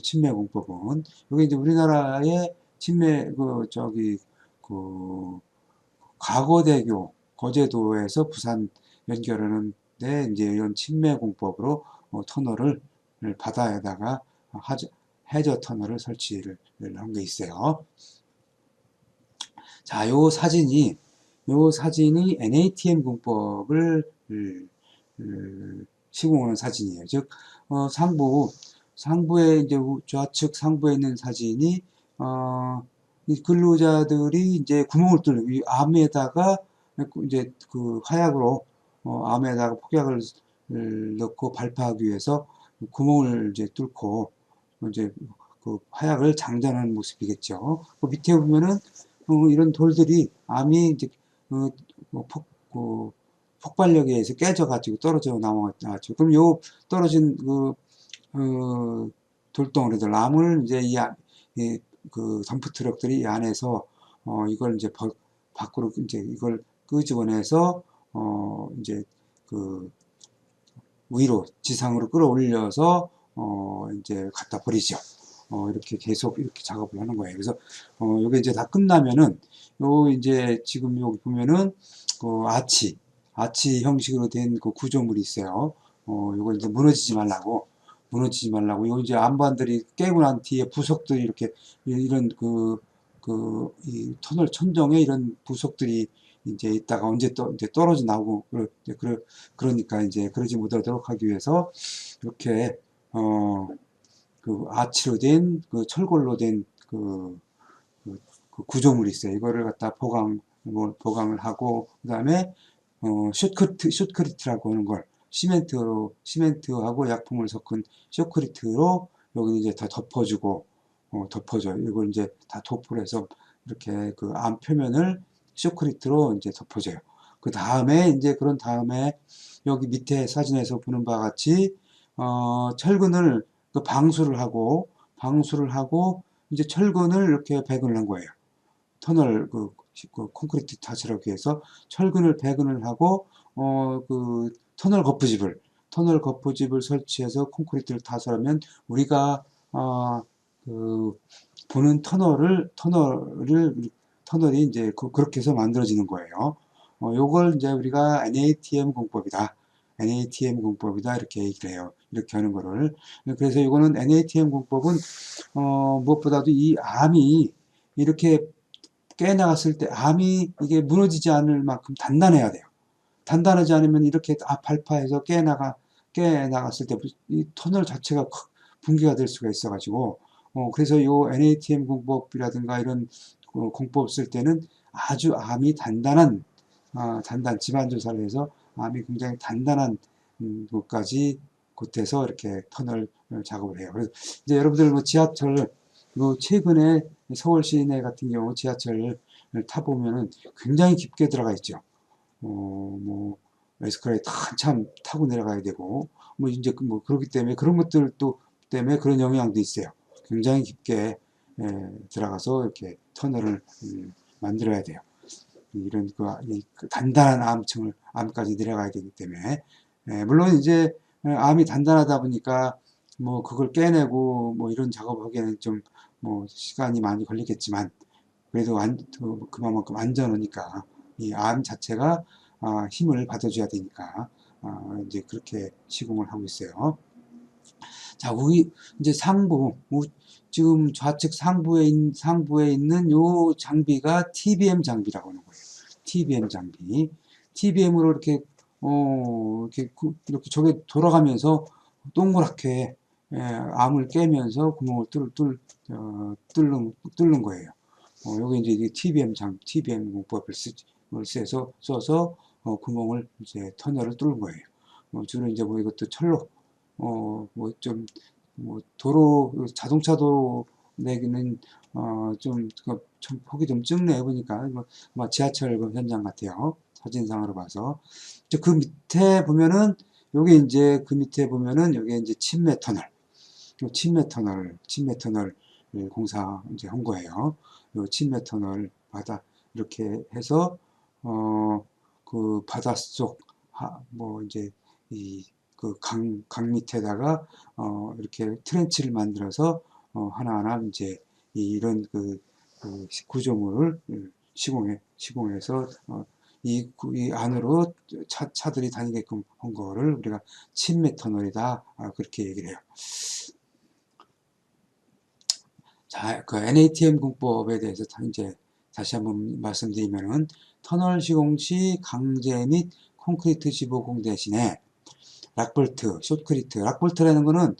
침매 공법은. 여기 이제 우리나라의 침매 과거대교 거제도에서 부산 연결하는 데 이제 이런 침매 공법으로 터널을 바다에다가 해저 터널을 설치를 한 게 있어요. 자, 요 사진이 NATM 공법을 시공하는 사진이에요. 즉, 상부에 이제 좌측 상부에 있는 사진이 이 근로자들이 이제 구멍을 뚫는 이 암에다가 이제 그 화약으로 암에다가 폭약을 넣고 발파하기 위해서 구멍을 이제 뚫고 이제 그 화약을 장전하는 모습이겠죠. 그 밑에 보면은 이런 돌들이 암이 이제 뭐 폭발력에 의해서 깨져가지고 떨어져 나왔죠. 그럼 요 떨어진 돌덩어리들, 암을 이제 그 덤프 트럭들이 이 안에서 이걸 이제 밖으로 이제 이걸 끄집어내서 이제 그 위로 지상으로 끌어올려서 이제 갖다 버리죠. 이렇게 계속 이렇게 작업을 하는 거예요. 그래서 요게 이제 다 끝나면은 요 이제 지금 여기 보면은 아치 형식으로 된 그 구조물이 있어요. 요거 이제 무너지지 말라고 요 이제 안반들이 깨고 난 뒤에 부속들이 이렇게 이런 이 터널 천정에 이런 부속들이 이제 있다가 언제 이제 떨어져 나오고 그러니까 이제 그러지 못하도록 하기 위해서 이렇게 그 아치로 된 그 철골로 된 그 구조물이 있어요. 이거를 갖다 보강을 하고 그다음에 숏크리트라고 하는 걸 시멘트하고 약품을 섞은 숏크리트로 여기 이제 다 덮어줘요. 이걸 이제 다 도포를 해서 이렇게 그 암 표면을 숏크리트로 이제 덮어줘요. 그런 다음에 여기 밑에 사진에서 보는 바와 같이 철근을 방수를 하고 이제 철근을 이렇게 배근을 한 거예요. 터널 콘크리트 타설하기 위해서 철근을 배근을 하고 그 터널 거푸집을 설치해서 콘크리트를 타설하면 우리가 그 보는 터널이 이제 그렇게 해서 만들어지는 거예요. 요걸 이제 우리가 NATM 공법이다. 이렇게 얘기를 해요. 이렇게 하는 거를. 그래서 이거는 NATM 공법은 무엇보다도 이 암이 이렇게 깨나갔을 때 암이 이게 무너지지 않을 만큼 단단해야 돼요. 단단하지 않으면 이렇게 발파해서 깨나갔을 때 이 터널 자체가 붕괴가 될 수가 있어가지고 그래서 요 NATM 공법이라든가 이런 공법 쓸 때는 아주 암이 단단한 집안 조사를 해서 암이 굉장히 단단한 곳까지 곳에서 이렇게 터널 작업을 해요. 그래서 이제 여러분들 뭐 지하철 최근에 서울 시내 같은 경우 지하철을 타보면은 굉장히 깊게 들어가 있죠. 뭐 에스컬레이터 한참 타고 내려가야 되고 뭐 이제 뭐 그렇기 때문에 그런 것들도 때문에 그런 영향도 있어요. 굉장히 깊게 들어가서 이렇게 터널을 만들어야 돼요. 이런 그 단단한 암까지 내려가야 되기 때문에 물론 이제 암이 단단하다 보니까 뭐 그걸 깨내고 뭐 이런 작업하기에는 좀 뭐 시간이 많이 걸리겠지만 그래도 그만큼 안전하니까 이 암 자체가 힘을 받아줘야 되니까 이제 그렇게 시공을 하고 있어요. 자, 이제 지금 좌측 상부에 있는 요 장비가 TBM 장비라고 하는 거예요. TBM 장비. TBM으로 이렇게 저게 돌아가면서 동그랗게 암을 깨면서 구멍을 뚫는 거예요. 여기 이제 TBM 공법을 써서 구멍을 이제 터널을 뚫는 거예요. 주로 이제 뭐 이것도 철로 자동차 도로 내기는 좀 폭이 좀 적네 보니까 뭐 지하철 현장 같아요. 사진상으로 봐서. 그 밑에 보면은 요게 이제 그 밑에 보면은 요게 이제 침매 터널 공사 이제 한 거예요. 요 침매 터널 바다 이렇게 해서 그 바닷속 뭐 이제 이 그 강 밑에다가 이렇게 트렌치를 만들어서 하나하나 이제 이런 그 구조물을 시공해서 이 안으로 차들이 다니게끔 한 거를 우리가 침매 터널이다 그렇게 얘기를 해요. 자, 그 NATM 공법에 대해서 이제 다시 한번 말씀드리면은 터널 시공 시 강제 및 콘크리트 지보공 대신에 락볼트, 숏크리트. 락볼트라는 거는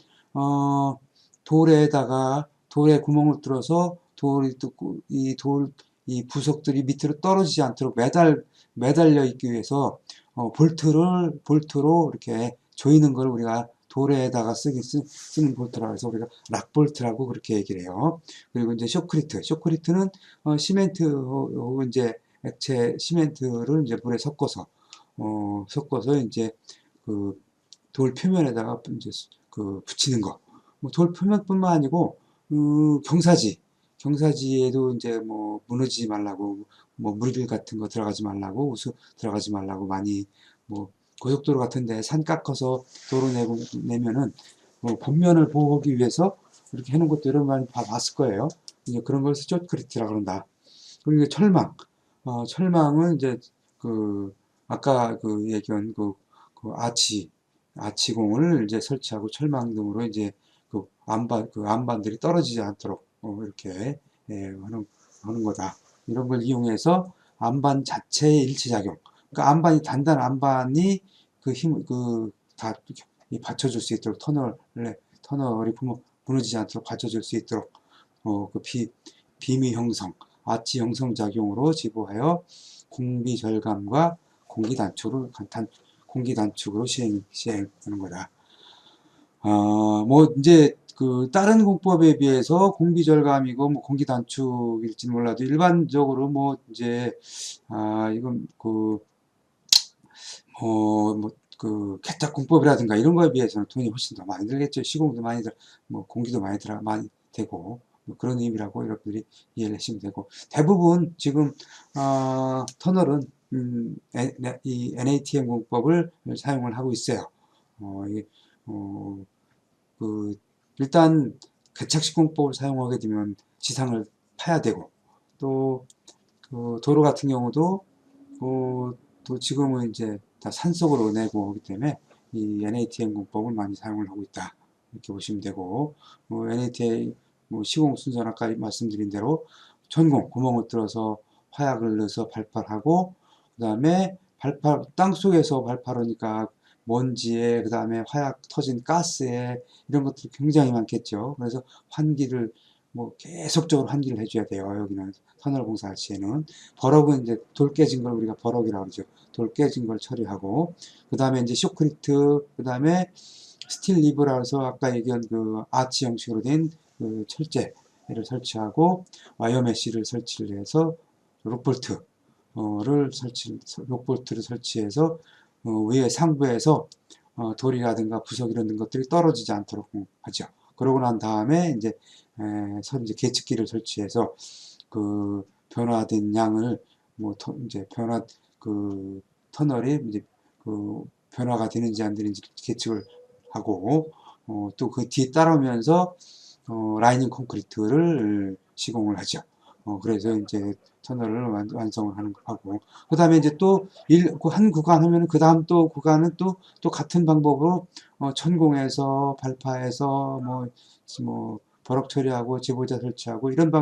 돌에 구멍을 뚫어서 이 부속들이 밑으로 떨어지지 않도록 매달려 있기 위해서 볼트로 이렇게 조이는 걸 우리가 돌에다가 쓰는 볼트라고 해서 우리가 락볼트라고 그렇게 얘기를 해요. 그리고 이제 쇼크리트는 시멘트 혹은 이제 액체 시멘트를 이제 물에 섞어서 이제 그 돌 표면에다가 이제 붙이는 거. 뭐 돌 표면뿐만 아니고 경사지에도 이제 뭐 무너지지 말라고 뭐 물들 같은 거 들어가지 말라고 우수 들어가지 말라고 많이 뭐 고속도로 같은데 산 깎아서 도로 내면은 뭐 본면을 보호하기 위해서 이렇게 해놓은 것도 여러 번 봤을 거예요. 이제 그런 걸 쇼크리트라고 그런다. 그리고 철망은 이제 그 아까 그 얘기한 그 아치공을 이제 설치하고 철망 등으로 이제 그 안반들이 떨어지지 않도록 이렇게 하는 거다. 이런 걸 이용해서 안반 자체의 일치작용. 그러니까 단단한 안반이 다 받쳐줄 수 있도록 터널이 무너지지 않도록 받쳐줄 수 있도록 그 비미 형성, 아치 형성 작용으로 지보하여 공비 절감과 공기 단축으로 시행하는 거다. 뭐 이제 그 다른 공법에 비해서 공비 절감이고 뭐 공기 단축일지는 몰라도 일반적으로 뭐 이제 이건 그 개탁 공법이라든가 이런 거에 비해서는 돈이 훨씬 더 많이 들겠죠. 시공도 뭐 공기도 많이 되고 뭐 그런 의미라고 여러분들이 이해를 하시면 되고 대부분 지금 터널은 이 NATM 공법을 사용을 하고 있어요. 이게 일단 개착식 공법을 사용하게 되면 지상을 파야 되고 또 도로 같은 경우도 또 지금은 이제 다 산속으로 내고 하기 때문에 이 NATM 공법을 많이 사용을 하고 있다 이렇게 보시면 되고 NATM 시공 순서는 아까 말씀드린 대로 구멍을 뚫어서 화약을 넣어서 발파하고 그 다음에 땅속에서 발파하니까 먼지에 그 다음에 화약 터진 가스에 이런 것들이 굉장히 많겠죠. 그래서 환기를 계속적으로 환기를 해줘야 돼요. 여기는 터널 공사할 시에는 버럭은 이제 돌 깨진 걸 우리가 버럭이라고 그러죠. 돌 깨진 걸 처리하고 그 다음에 이제 쇼크리트 그 다음에 스틸 리브라고 해서 아까 얘기한 그 아치 형식으로 된 그 철제를 설치하고 와이어 메쉬를 설치를 해서 록볼트를 설치해서 위에 상부에서 돌이라든가 부석 이런 것들이 떨어지지 않도록 하죠. 그러고 난 다음에 이제 계측기를 설치해서 그 변화된 양을 이제 그 터널이 이제 그 변화가 되는지 안 되는지 계측을 하고 또 그 뒤에 따라오면서 라이닝 콘크리트를 시공을 하죠. 그래서 이제 터널을 완성을 하고 그 다음에 이제 또 한 구간 하면은 그 다음 또 구간은 또 같은 방법으로 천공해서 발파해서 버럭 처리하고 지보자 설치하고 이런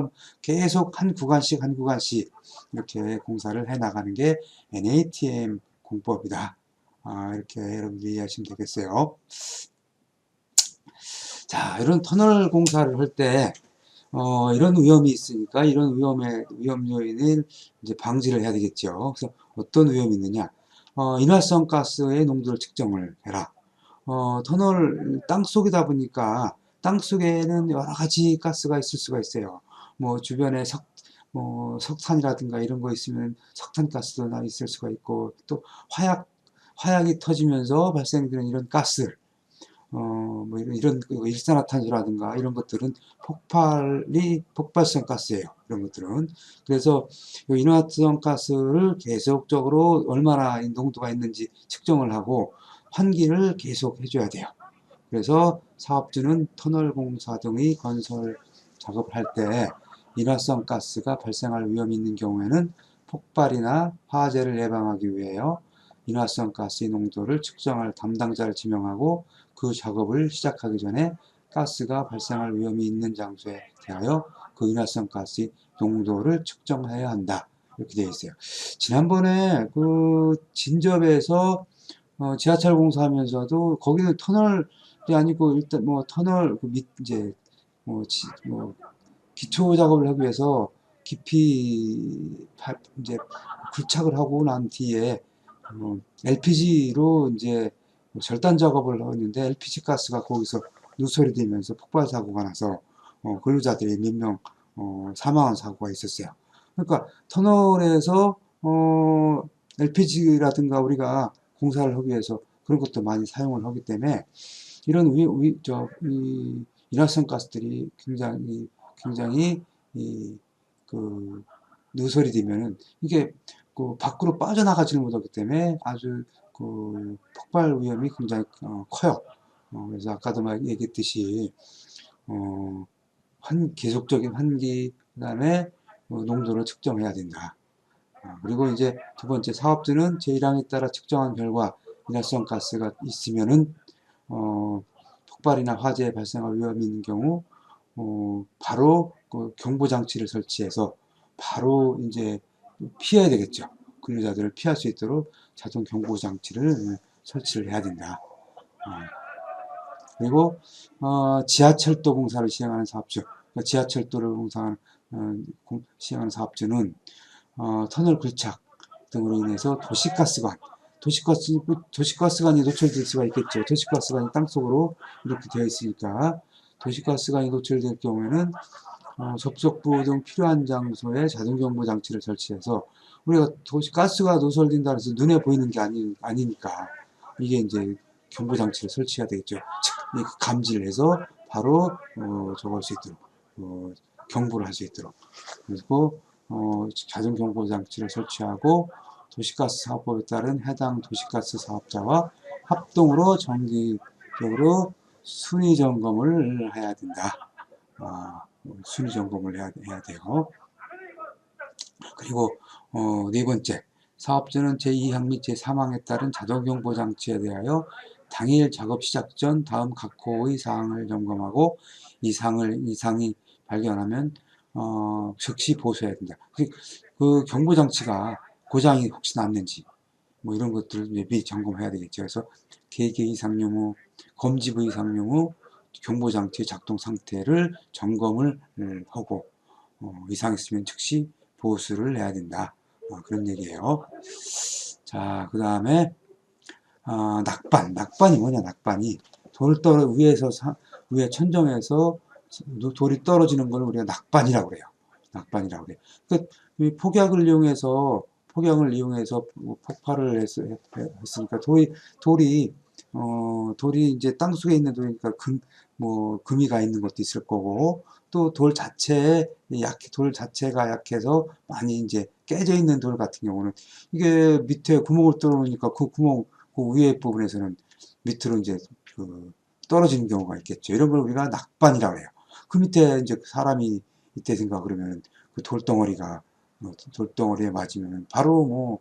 계속 한 구간씩 이렇게 공사를 해 나가는 게 NATM 공법이다. 이렇게 여러분들이 이해하시면 되겠어요. 자, 이런 터널 공사를 할 때, 이런 위험이 있으니까 이런 위험 요인을 이제 방지를 해야 되겠죠. 그래서 어떤 위험이 있느냐? 인화성 가스의 농도를 측정을 해라. 터널 땅 속이다 보니까 땅 속에는 여러 가지 가스가 있을 수가 있어요. 뭐 주변에 석탄이라든가 이런 거 있으면 석탄가스도 있을 수가 있고, 또 화약이 터지면서 발생되는 이런 가스, 뭐 이런 일산화탄소라든가 이런 것들은 폭발성 가스예요. 이런 것들은. 그래서 인화성 가스를 계속적으로 얼마나 농도가 있는지 측정을 하고 환기를 계속 해줘야 돼요. 그래서 사업주는 터널 공사 등의 건설 작업을 할 때 인화성 가스가 발생할 위험이 있는 경우에는 폭발이나 화재를 예방하기 위하여 인화성 가스의 농도를 측정할 담당자를 지명하고 그 작업을 시작하기 전에 가스가 발생할 위험이 있는 장소에 대하여 그 인화성 가스의 농도를 측정해야 한다. 이렇게 되어 있어요. 지난번에 그 진접에서 지하철 공사하면서도 거기는 터널이 아니고 일단 뭐 터널 그 이제 뭐 기초 작업을 하기 위해서 깊이 이제 굴착을 하고 난 뒤에 LPG로 이제 절단 작업을 했는데 LPG 가스가 거기서 누설이 되면서 폭발 사고가 나서 근로자들이 몇 명 사망한 사고가 있었어요. 그러니까 터널에서 LPG라든가 우리가 공사를 하기 위해서 그런 것도 많이 사용을 하기 때문에 이런 인화성 가스들이 굉장히 그 누설이 되면은 이게 그 밖으로 빠져나가지를 못하기 때문에 아주 그 폭발 위험이 굉장히 커요. 그래서 아까도 얘기했듯이 계속적인 환기, 그다음에 농도를 측정해야 된다. 그리고 이제 두 번째, 사업주는 제1항에 따라 측정한 결과 인화성 가스가 있으면은 폭발이나 화재 발생할 위험이 있는 경우 바로 그 경보 장치를 설치해서 바로 이제 피해야 되겠죠. 근로자들을 피할 수 있도록 자동 경보 장치를 설치를 해야 된다. 그리고 지하철도 공사를 시행하는 사업주, 그러니까 지하철도를 시행하는 사업주는 터널 굴착 등으로 인해서 도시가스관이 노출될 수가 있겠죠. 도시가스관이 땅속으로 이렇게 되어 있으니까 도시가스관이 노출될 경우에는 접속부 등 필요한 장소에 자동경보 장치를 설치해서 우리가 도시가스가 누설된다 해서 눈에 보이는 게 아니니까 이게 이제 경보 장치를 설치해야 되겠죠. 감지를 해서 바로 저거 할 수 있도록 경보를 할 수 있도록. 그리고 자동 경보 장치를 설치하고 도시가스 사업법에 따른 해당 도시가스 사업자와 합동으로 정기적으로 순위 점검을 해야 된다. 순위 점검을 해야 돼요. 그리고 네 번째, 사업자는 제2항 및 제3항에 따른 자동 경보 장치에 대하여 당일 작업 시작 전 다음 각 호의 사항을 점검하고 이상이 발견하면 즉시 보수해야 된다. 그 경보 장치가 고장이 혹시 났는지 뭐 이런 것들을 미리 점검해야 되겠죠. 그래서 계기 이상 유무, 검지부 이상 유무, 경보 장치 작동 상태를 점검을 하고 이상 있으면 즉시 보수를 해야 된다. 그런 얘기예요. 자, 그 다음에 낙반이 뭐냐? 낙반이 위에 천정에서 돌이 떨어지는 걸 우리가 낙반이라고 그래요. 낙반이라고 그래요. 그러니까 폭약을 이용해서 폭발을 했으니까 돌이 이제 땅 속에 있는 돌이니까 금이 가 있는 것도 있을 거고, 또 돌 자체가 약해서 많이 이제 깨져 있는 돌 같은 경우는 이게 밑에 구멍을 뚫으니까 그 위에 부분에서는 밑으로 이제 떨어지는 경우가 있겠죠. 이런 걸 우리가 낙반이라고 해요. 그 밑에 이제 사람이 있대 생각 그러면 그 돌덩어리에 맞으면 바로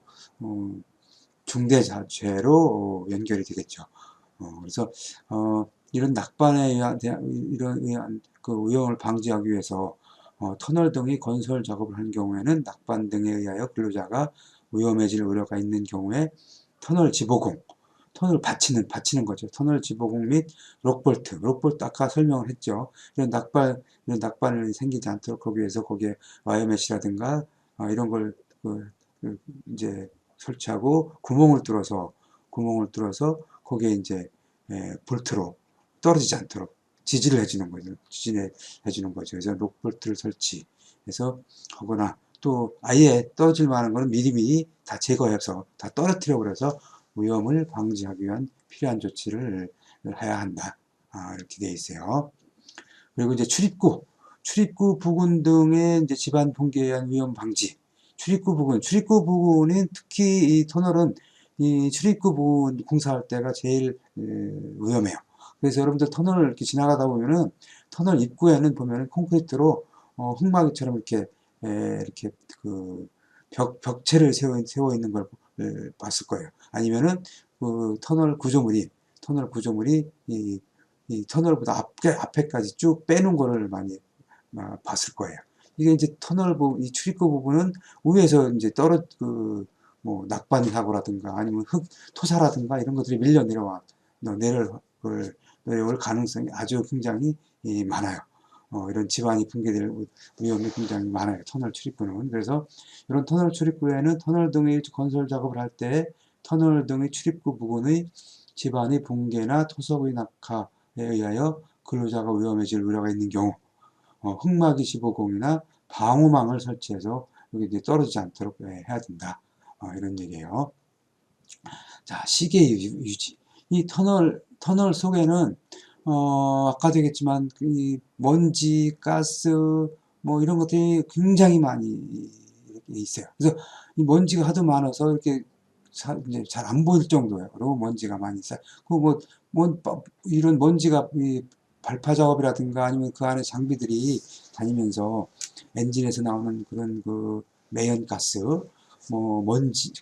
중대재해로 연결이 되겠죠. 그래서 이런 낙반에 의한 그 위험을 방지하기 위해서 터널 등의 건설 작업을 하는 경우에는 낙반 등에 의하여 근로자가 위험해질 우려가 있는 경우에 터널 지보공 터널을 받치는 거죠. 터널 지보공 및 록볼트 아까 설명을 했죠. 이런 낙반이 생기지 않도록 거기 위해서 거기에 와이어메시라든가 이런 걸 이제 설치하고 구멍을 뚫어서 거기에 이제 볼트로 떨어지지 않도록 지지를 해주는 거죠. 지지해주는 거죠. 그래서 록볼트를 설치해서 하거나 또 아예 떨어질 만한 거는 미리미리 다 제거해서 다 떨어뜨려 버려서 위험을 방지하기 위한 필요한 조치를 해야 한다. 이렇게 되어 있어요. 그리고 이제 출입구 부근 등의 이제 집안 붕괴에 의한 위험 방지. 출입구 부근은 특히 이 터널은 이 출입구 부근 공사할 때가 제일 위험해요. 그래서 여러분들 터널을 이렇게 지나가다 보면은 터널 입구에는 보면은 콘크리트로 흙막이처럼 이렇게 그 벽체를 세워 있는 걸 봤을 거예요. 아니면은 그 터널 구조물이 이 터널보다 앞에까지 쭉 빼놓은 거를 많이 봤을 거예요. 이게 이제 이 출입구 부분은 위에서 이제 뭐 낙반 사고라든가 아니면 토사라든가 이런 것들이 밀려 내려올 가능성이 아주 굉장히 많아요. 이런 집안이 붕괴될 위험이 굉장히 많아요. 터널 출입구는. 그래서 이런 터널 출입구에는 터널 등의 건설 작업을 할 때 터널 등의 출입구 부근의 집안의 붕괴나 토석의 낙하에 의하여 근로자가 위험해질 우려가 있는 경우 흙막이 지보공이나 방호망을 설치해서 여기 이제 떨어지지 않도록 해야 된다. 이런 얘기예요. 자, 시계 유지. 이 터널 속에는 아까도 얘기했지만 이 먼지, 가스 뭐 이런 것들이 굉장히 많이 있어요. 그래서 이 먼지가 하도 많아서 이렇게 이제 잘 안 보일 정도예요. 그리고 먼지가 많이 있어요. 이런 먼지가 발파 작업이라든가 아니면 그 안에 장비들이 다니면서 엔진에서 나오는 그런 매연가스, 뭐 먼지,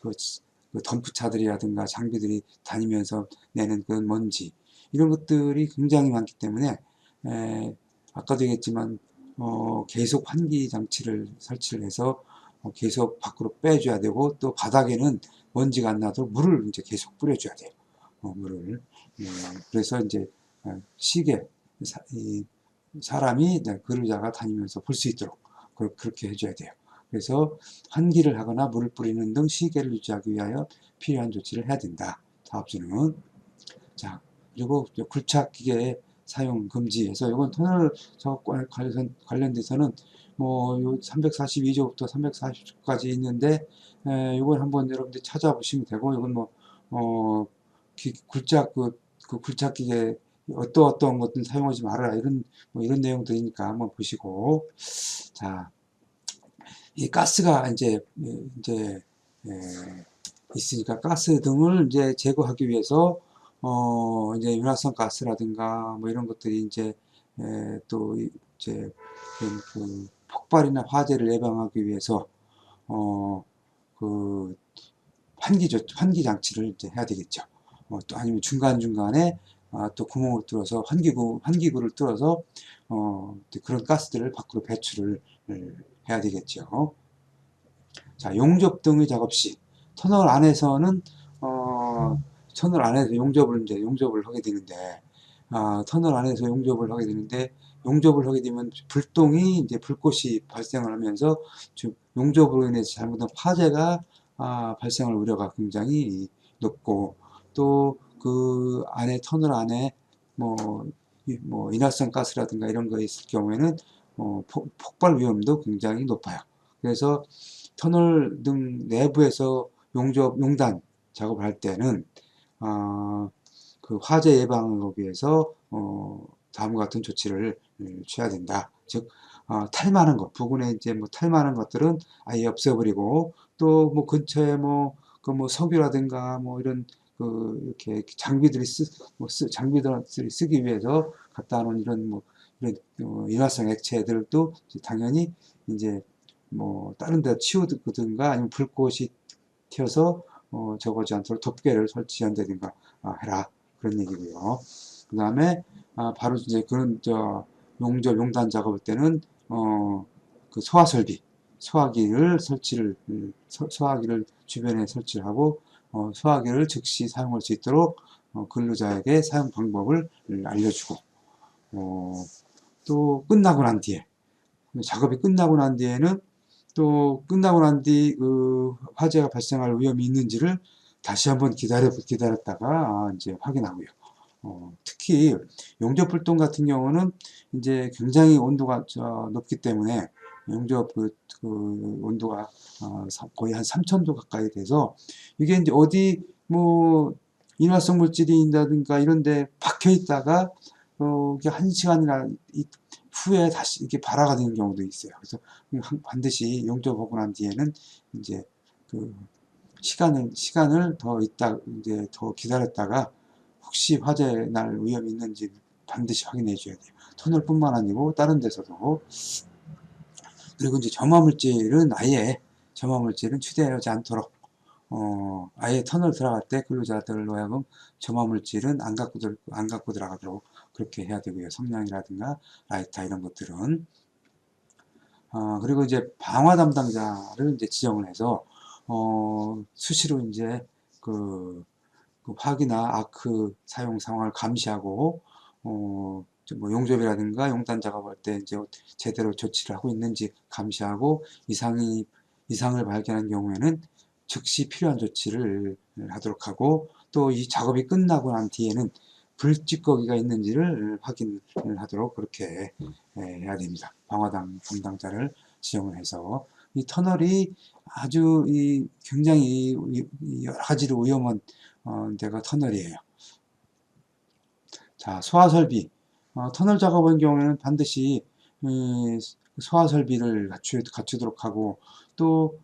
덤프차들이라든가 장비들이 다니면서 내는 그 먼지 이런 것들이 굉장히 많기 때문에 아까도 얘기했지만 계속 환기 장치를 설치를 해서 계속 밖으로 빼줘야 되고 또 바닥에는 먼지가 안 나도록 물을 이제 계속 뿌려줘야 돼요. 물을. 그래서 이제 시계 사람이 근로자가 다니면서 볼 수 있도록 그렇게 해줘야 돼요. 그래서 환기를 하거나 물을 뿌리는 등 시계를 유지하기 위하여 필요한 조치를 해야 된다. 사업주는. 자, 그리고 굴착기계 사용 금지해서 이건 터널 작업과 관련돼서는 뭐 342조부터 340조까지 있는데 이걸 한번 여러분들 찾아보시면 되고 이건 굴착기계 어떤 것들 사용하지 말아라 이런 내용들이니까 한번 보시고 자. 이 가스가 이제 있으니까 가스 등을 이제 제거하기 위해서 이제 윤활성 가스라든가 뭐 이런 것들이 이제 또 이제 그 폭발이나 화재를 예방하기 위해서 그 환기 장치를 이제 해야 되겠죠. 또 아니면 중간중간에 또 구멍을 뚫어서 환기구를 뚫어서 그런 가스들을 밖으로 배출을 해야 되겠죠. 자, 용접 등의 작업 시 터널 안에서는 터널 안에서 용접을 하게 되는데 터널 안에서 용접을 하게 되면 불꽃이 발생을 하면서 용접으로 인해서 잘못한 화재가 발생할 우려가 굉장히 높고 또 그 안에 터널 안에 뭐 인화성 가스라든가 이런 거 있을 경우에는 폭발 위험도 굉장히 높아요. 그래서 터널 등 내부에서 용단 작업을 할 때는 그 화재 예방을 위해서 다음과 같은 조치를 취해야 된다. 즉 탈만한 것 부근에 이제 탈만한 것들은 아예 없애버리고 또 근처에 석유라든가 이런 이렇게 장비들이 쓰기 위해서 갖다 놓은 이런 인화성 액체들도 당연히 이제 다른 데 치우든가 아니면 불꽃이 튀어서 저거지 않도록 덮개를 설치한다든가 해라 그런 얘기고요. 그 다음에 바로 이제 그런 용단 작업할 때는 그 소화기를 주변에 설치를 하고 소화기를 즉시 사용할 수 있도록 근로자에게 사용 방법을 알려주고, 또 끝나고 난 뒤에, 작업이 끝나고 난 뒤에는 또 끝나고 난 뒤 그 화재가 발생할 위험이 있는지를 다시 한번 기다렸다가 이제 확인하고요. 특히 용접불똥 같은 경우는 이제 굉장히 온도가 높기 때문에 용접 그 온도가 거의 한 3000도 가까이 돼서 이게 이제 어디 뭐 인화성 물질이 있다든가 이런데 박혀 있다가 이게 1시간이나 후에 다시 이렇게 발화가 되는 경우도 있어요. 그래서 반드시 용접하고 난 뒤에는 이제 그 시간을 더 이제 더 기다렸다가 혹시 화재 날 위험이 있는지 반드시 확인해 줘야 돼요. 터널뿐만 아니고 다른 데서도. 그리고 이제 점화물질은 휴대하지 않도록 아예 터널 들어갈 때 근로자들로 하여금 점화물질은 안 갖고 들어가도록 그렇게 해야 되고요. 성냥이라든가 라이터 이런 것들은. 그리고 이제 방화 담당자를 이제 지정을 해서 수시로 이제 그 화기나 아크 사용 상황을 감시하고 뭐 용접이라든가 용단 작업할 때 이제 제대로 조치를 하고 있는지 감시하고 이상을 발견한 경우에는 즉시 필요한 조치를 하도록 하고, 또 이 작업이 끝나고 난 뒤에는 불찌꺼기가 있는지를 확인을 하도록 그렇게 해야 됩니다. 방화 담당자를 지정을 해서 이 터널이 아주 굉장히 여러 가지로 위험한 데가 터널이에요. 자, 소화설비. 터널 작업의 경우에는 반드시 소화설비를 갖추도록 하고, 또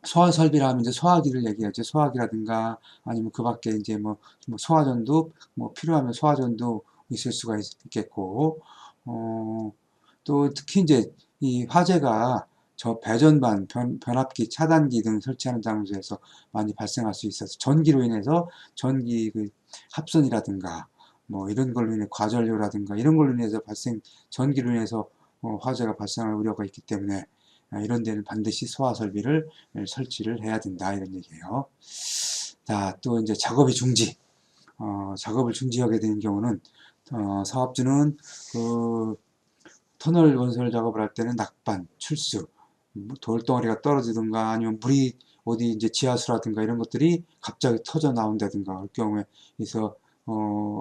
소화설비라 하면 이제 소화기를 얘기하죠. 소화기라든가 아니면 그 밖에 이제 뭐 소화전도, 뭐 필요하면 소화전도 있을 수가 있겠고, 또 특히 이제 이 화재가 저 배전반, 변압기, 차단기 등 설치하는 장소에서 많이 발생할 수 있어서 전기로 인해서 전기 합선이라든가 뭐 이런 걸로 인해 과전료라든가 이런 걸로 인해서 전기로 인해서 화재가 발생할 우려가 있기 때문에 이런 데는 반드시 소화 설비를 설치를 해야 된다 이런 얘기예요. 자, 또 이제 작업이 중지. 작업을 중지하게 되는 경우는 사업주는 터널 건설 작업을 할 때는 낙반, 출수, 돌덩어리가 떨어지든가 아니면 물이 어디 이제 지하수라든가 이런 것들이 갑자기 터져 나온다든가 할 경우에 있어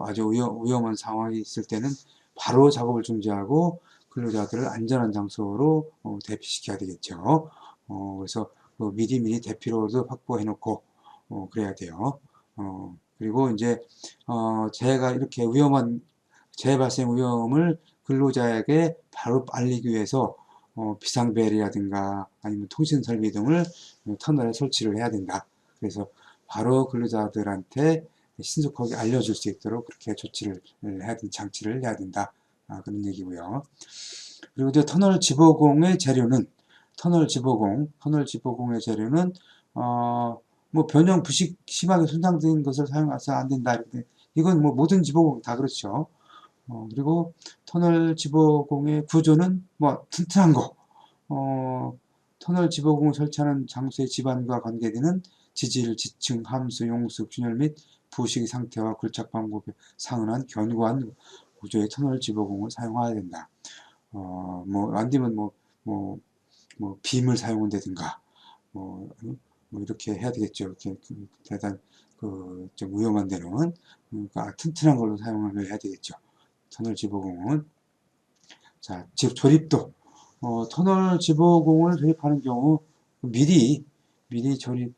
아주 위험한 상황이 있을 때는 바로 작업을 중지하고 근로자들을 안전한 장소로 대피시켜야 되겠죠. 그래서 미리미리 대피로도 확보해 놓고 그래야 돼요. 그리고 이제 재해가 이렇게 재해 발생 위험을 근로자에게 바로 알리기 위해서 비상벨이라든가 아니면 통신 설비 등을 터널에 설치를 해야 된다. 그래서 바로 근로자들한테 신속하게 알려줄 수 있도록 그렇게 조치를 해야 된다, 장치를 해야 된다. 그런 얘기고요. 그리고 이제 터널 지보공의 재료는 뭐 변형 부식 심하게 손상된 것을 사용해서 안 된다. 이렇게. 이건 뭐 모든 지보공 다 그렇죠. 그리고 터널 지보공의 구조는 뭐 튼튼한 거, 터널 지보공을 설치하는 장소의 지반과 관계되는 지질, 지층, 함수, 용수, 균열 및 부식 상태와 굴착 방법에 상응한 견고한 구조의 터널 지보공을 사용해야 된다. 뭐 안 되면 뭐 빔을 사용한다든가 뭐 이렇게 해야 되겠죠. 이렇게 대단 좀 위험한 데는 그러니까 튼튼한 걸로 사용을 해야 되겠죠. 터널 지보공은. 자, 조립도. 터널 지보공을 조립하는 경우 미리 조립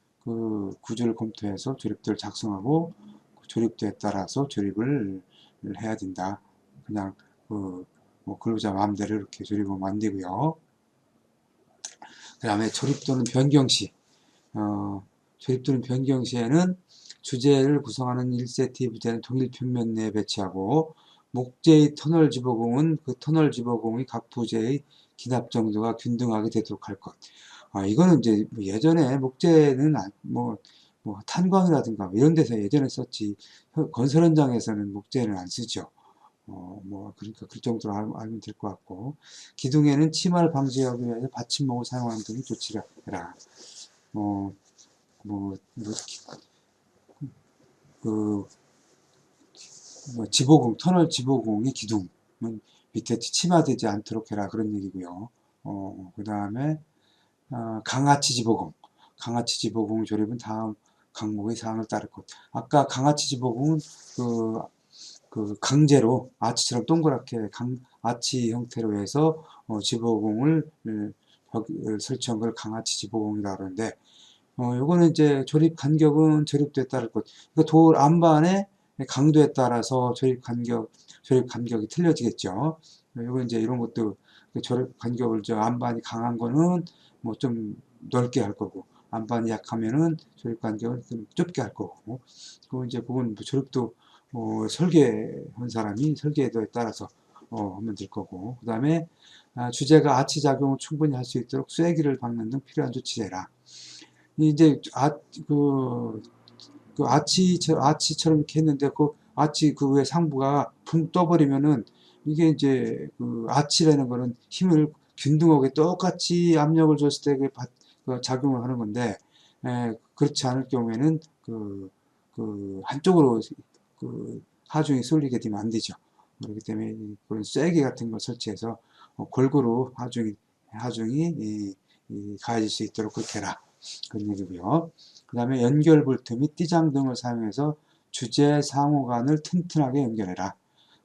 구조를 검토해서 조립도를 작성하고 그 조립도에 따라서 조립을 해야 된다. 그냥 뭐 근로자 마음대로 이렇게 조립하면 안 되고요. 그 다음에 조립도는 변경 시. 조립도는 변경 시에는 주제를 구성하는 1세트의 부재는 동일 평면 내에 배치하고, 목재의 터널 지보공은 그 터널 지보공의 각 부재의 기납 정도가 균등하게 되도록 할 것. 이거는 이제 예전에 목재는 뭐 탄광이라든가 이런 데서 예전에 썼지, 건설 현장에서는 목재는 안 쓰죠. 뭐 그러니까 그 정도로 알면 될 것 같고, 기둥에는 침하를 방지하기 위해서 받침목을 사용하는 등의 조치를 해라. 뭐, 뭐, 그, 뭐 지보공, 터널 지보공의 기둥은 밑에 침하되지 않도록 해라. 그런 얘기고요. 그 다음에, 강하치 지보공. 강하치 지보공 조립은 다음 항목의 사항을 따를 것. 아까 강하치 지보공은 그, 그 강제로 아치처럼 동그랗게 아치 형태로 해서 지보공을 설치한 걸 강아치 지보공이라고 하는데, 요거는 이제 조립 간격은 조립도에 따를 것. 그러니까 돌 안반의 강도에 따라서 조립 간격이 틀려지겠죠. 요거 이제 이런 것도 조립 간격을 안반이 강한 거는 뭐 좀 넓게 할 거고, 안반이 약하면은 조립 간격을 좀 좁게 할 거고, 그 이제 그건 뭐 조립도 설계한 사람이 설계도에 따라서 하면 될 거고, 그 다음에 주제가 아치 작용을 충분히 할 수 있도록 쐐기를 박는 등 필요한 조치해라. 이제 아치처럼 이렇게 했는데 그 아치 그 위에 상부가 붕 떠버리면은 이게 이제 그 아치라는 거는 힘을 균등하게 똑같이 압력을 줬을 때 그 작용을 하는 건데, 그렇지 않을 경우에는 그 한쪽으로 그 하중이 쏠리게 되면 안 되죠. 그렇기 때문에 그런 쐐기 같은 걸 설치해서 골고루 하중이 가해질 수 있도록 그렇게 해라. 그런 얘기고요. 그 다음에 연결 볼트 및 띠장 등을 사용해서 주제 상호간을 튼튼하게 연결해라.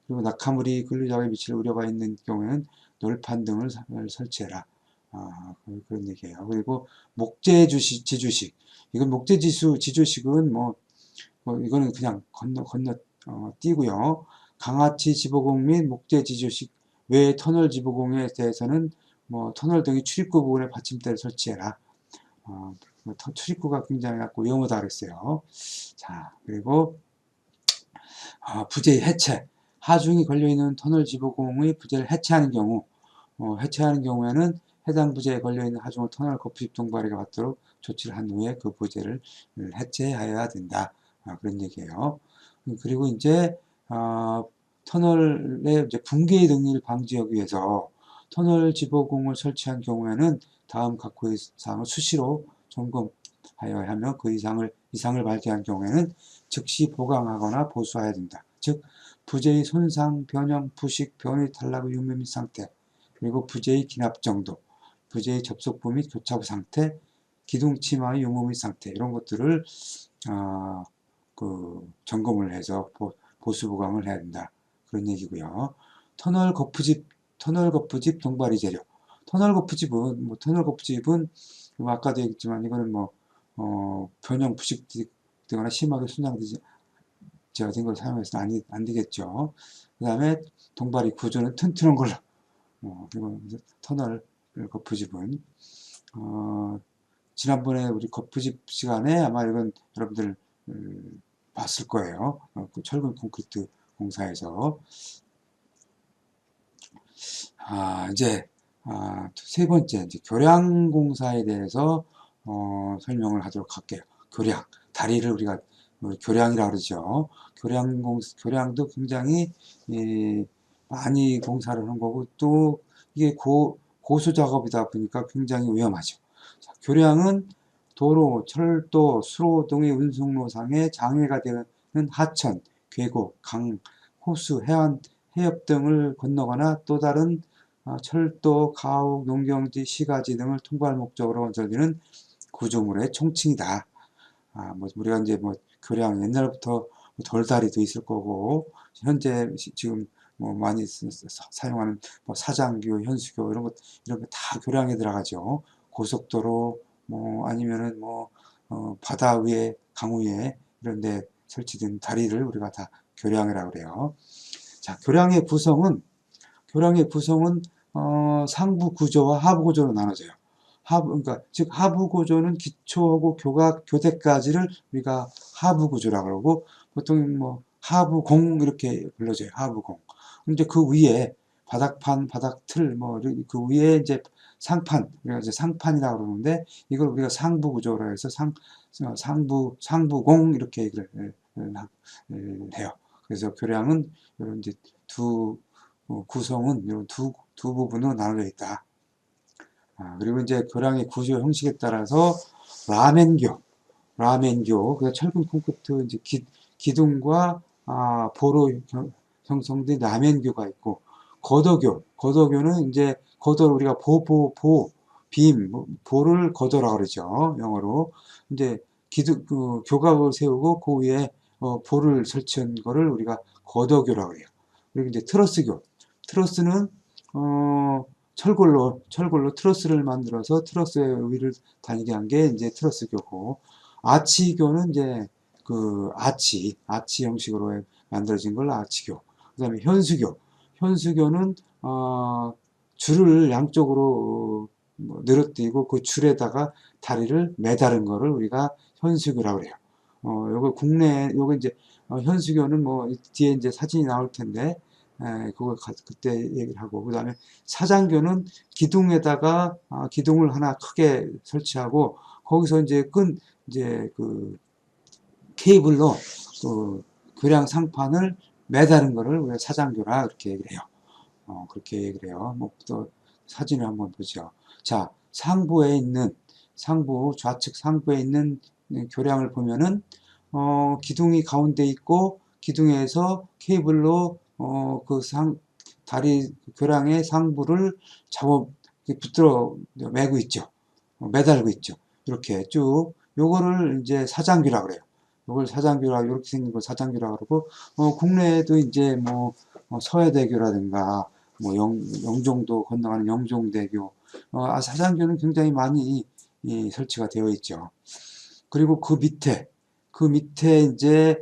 그리고 낙하물이 근류자에 미칠 우려가 있는 경우에는 널판 등을 설치해라. 그런 얘기예요. 그리고 지주식. 이건 지주식은 이거는 그냥 건너 띄고요. 강하치 지보공 및 목재 지주식 외 터널 지보공에 대해서는 터널 등의 출입구 부분에 받침대를 설치해라. 출입구가 굉장히 위험하다 그랬어요. 자, 그리고 부재의 해체. 하중이 걸려있는 터널 지보공의 부재를 해체하는 경우에는 해당 부재에 걸려있는 하중을 터널 거푸집 동바리가 받도록 조치를 한 후에 그 부재를 해체하여야 된다. 그런 얘기예요. 그리고 이제 터널의 이제 붕괴 등을 방지하기 위해서 터널 지보공을 설치한 경우에는 다음 각호의 사항을 수시로 점검하여야 하며 그 이상을 발견한 경우에는 즉시 보강하거나 보수해야 된다. 즉 부재의 손상, 변형, 부식, 변의 탈락의 유무 및 상태, 그리고 부재의 기납 정도, 부재의 접속부 및 교차부 상태, 기둥 침하의 유무 및 상태, 이런 것들을 점검을 해서 보수 보강을 해야 된다. 그런 얘기고요. 터널 거푸집 동바리 재료. 터널 거푸집은 아까도 얘기했지만 이거는 변형 부식되거나 심하게 순장되지 된 걸 사용해서는 안 되겠죠. 그 다음에 동바리 구조는 튼튼한 걸로. 그리고 터널 거푸집은 지난번에 우리 거푸집 시간에 아마 이건 여러분들 봤을 거예요. 그 철근 콘크리트 공사에서. 이제 세 번째 이제 교량 공사에 대해서 설명을 하도록 할게요. 교량, 다리를 우리가 교량이라고 그러죠. 교량도 굉장히 많이 공사를 한 거고, 또 이게 고수 작업이다 보니까 굉장히 위험하죠. 자, 교량은 도로, 철도, 수로 등의 운송로상에 장애가 되는 하천, 계곡, 강, 호수, 해협 등을 건너거나 또 다른 철도, 가옥, 농경지, 시가지 등을 통과할 목적으로 건설되는 구조물의 총칭이다. 우리가 이제 교량 옛날부터 돌다리도 있을 거고, 현재 지금 많이 사용하는 사장교, 현수교 이런 거 다 교량에 들어가죠. 고속도로 아니면은 바다 위에, 강 위에 이런 데 설치된 다리를 우리가 다 교량이라고 그래요. 자, 교량의 구성은 상부 구조와 하부 구조로 나눠져요. 그러니까 즉 하부 구조는 기초하고 교대까지를 우리가 하부 구조라고 그러고, 보통 하부공 이렇게 불러져요. 하부공. 근데 그 위에 바닥판, 바닥틀 그 위에 이제 상판, 우리가 이제 상판이라고 그러는데, 이걸 우리가 상부 구조로 해서 상부공 이렇게 얘기를 해요. 그래서 교량은 이런 이제 구성은 이런 두 부분으로 나눠져 있다. 그리고 이제 교량의 구조 형식에 따라서 라멘교, 라멘교, 그 철근 콘크리트 이제 기둥과 보로 형성된 라멘교가 있고, 거도교는 이제 거도 우리가 빔, 보를 거도라 그러죠. 영어로. 이제 교각을 세우고 그 위에 보를 설치한 거를 우리가 거도교라고 해요. 그리고 이제 트러스는 철골로 트러스를 만들어서 트러스의 위를 다니게 한 게 이제 트러스교고, 아치교는 이제 그 아치 형식으로 만들어진 걸 아치교. 그 다음에 현수교는 줄을 양쪽으로 늘어뜨리고 그 줄에다가 다리를 매다른 거를 우리가 현수교라고 그래요. 요거 이제 현수교는 뭐 뒤에 이제 사진이 나올 텐데, 그거 그때 얘기를 하고, 그 다음에 사장교는 기둥을 하나 크게 설치하고 거기서 이제 그 케이블로 그 교량 상판을 매다른 거를 우리가 사장교라 그렇게 얘기를 해요. 그렇게 얘기를 해요. 뭐 또 사진을 한번 보죠. 자, 좌측 상부에 있는 교량을 보면은 기둥이 가운데 있고 기둥에서 케이블로 다리 교량의 상부를 붙들어 매고 있죠. 매달고 있죠. 이렇게 쭉 요거를 이제 사장교라 그래요. 요걸 사장교라, 이렇게 생긴 걸 사장교라 그러고, 국내에도 이제 뭐 서해대교라든가 뭐 영종도 건너가는 영종대교, 사장교는 굉장히 많이 설치가 되어 있죠. 그리고 그 밑에 이제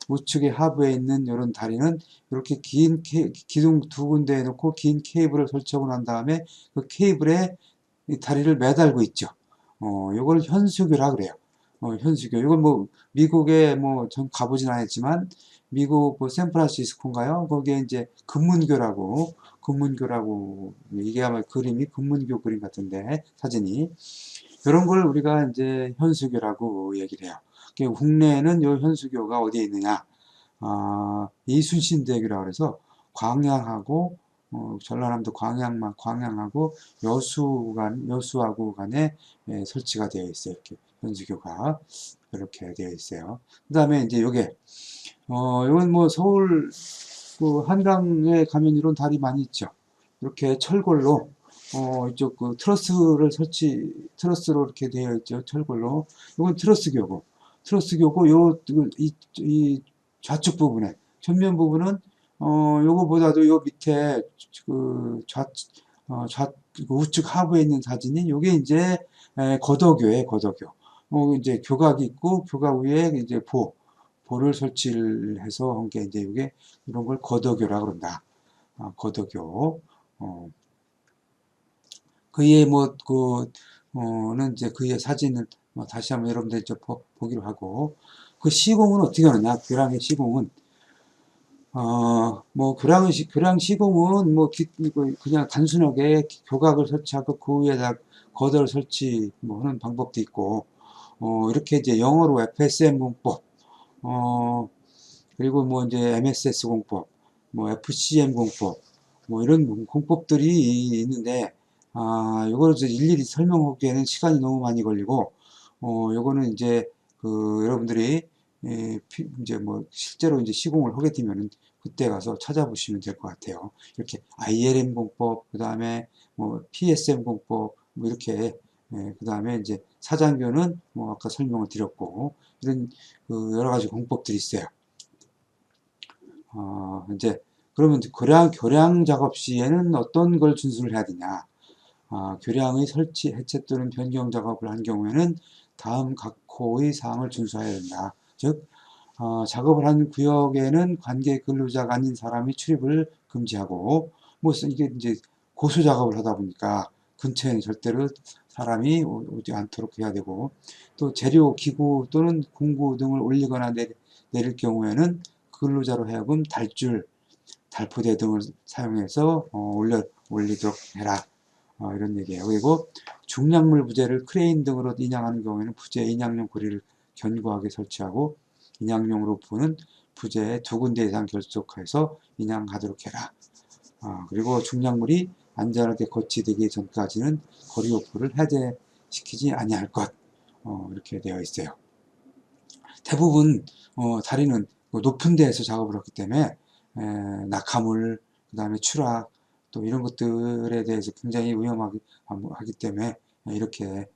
우측의 하부에 있는 이런 다리는 이렇게 긴 기둥 두 군데에 놓고 긴 케이블을 설치하고 난 다음에 그 케이블에 이 다리를 매달고 있죠. 요걸 현수교라 그래요. 현수교. 이건 뭐 미국에 뭐 전 가보진 않았지만 미국 뭐 샌프란시스코인가요? 거기에 이제 금문교라고 이게 아마 그림이 금문교 그림 같은데 사진이 이런 걸 우리가 이제 현수교라고 얘기를 해요. 국내에는 요 현수교가 어디에 있느냐? 이순신대교라 그래서 광양하고 전라남도 광양하고 여수하고 간에 설치가 되어 있어요. 이렇게 현수교가 이렇게 되어 있어요. 그 다음에 이제 이건 뭐 서울 그 한강에 가면 이런 다리 많이 있죠. 이렇게 철골로 이쪽 그 트러스로 이렇게 되어 있죠. 철골로. 이건 트러스교고 이 좌측 부분에 전면 부분은 요거보다도 요 밑에 그 그 우측 하부에 있는 사진이 요게 이제 거도교예요. 거도교. 이제 교각이 있고 교각 위에 이제 보를 설치를 해서 한 게 이제 이게 이런 걸 거도교라 그런다. 거도교. 그의 는 이제 그의 사진을 다시 한번 여러분들 이제 보기로 하고, 그 시공은 어떻게 하느냐? 교량의 시공은 교량 시공은 그냥 단순하게 교각을 설치하고 그 위에다 거덜 설치 하는 방법도 있고, 이렇게 이제 영어로 FSM 공법, 그리고 뭐 이제 MSS 공법, 뭐 FCM 공법, 뭐 이런 공법들이 있는데, 요거를 일일이 설명하기에는 시간이 너무 많이 걸리고, 요거는 이제 여러분들이 이제 뭐 실제로 이제 시공을 하게 되면은 그때 가서 찾아보시면 될 것 같아요. 이렇게 ILM 공법, 그 다음에 뭐 PSM 공법, 뭐 이렇게, 그 다음에 이제 사장교는 뭐 아까 설명을 드렸고, 이런 여러 가지 공법들이 있어요. 이제 그러면 교량 작업 시에는 어떤 걸 준수를 해야 되냐? 교량의 설치, 해체 또는 변경 작업을 한 경우에는 다음 각 호의 사항을 준수해야 된다. 즉, 작업을 한 구역에는 관계 근로자가 아닌 사람이 출입을 금지하고, 뭐 이게 이제 고수 작업을 하다 보니까 근처에는 절대로 사람이 오지 않도록 해야 되고, 또 재료, 기구 또는 공구 등을 올리거나 내릴 경우에는 근로자로 하여금 달포대 등을 사용해서 올리도록 해라. 이런 얘기예요. 그리고 중량물 부재를 크레인 등으로 인양하는 경우에는 부재 인양용 고리를 견고하게 설치하고 인양용으로 부는 부재에 2군데 이상 결속해서 인양하도록 해라. 그리고 중량물이 안전하게 거치되기 전까지는 고리 호프를 해제시키지 아니할 것. 이렇게 되어 있어요. 대부분 다리는 높은 데에서 작업을 했기 때문에 낙하물, 그 다음에 추락, 또 이런 것들에 대해서 굉장히 위험하기 하기 때문에 이렇게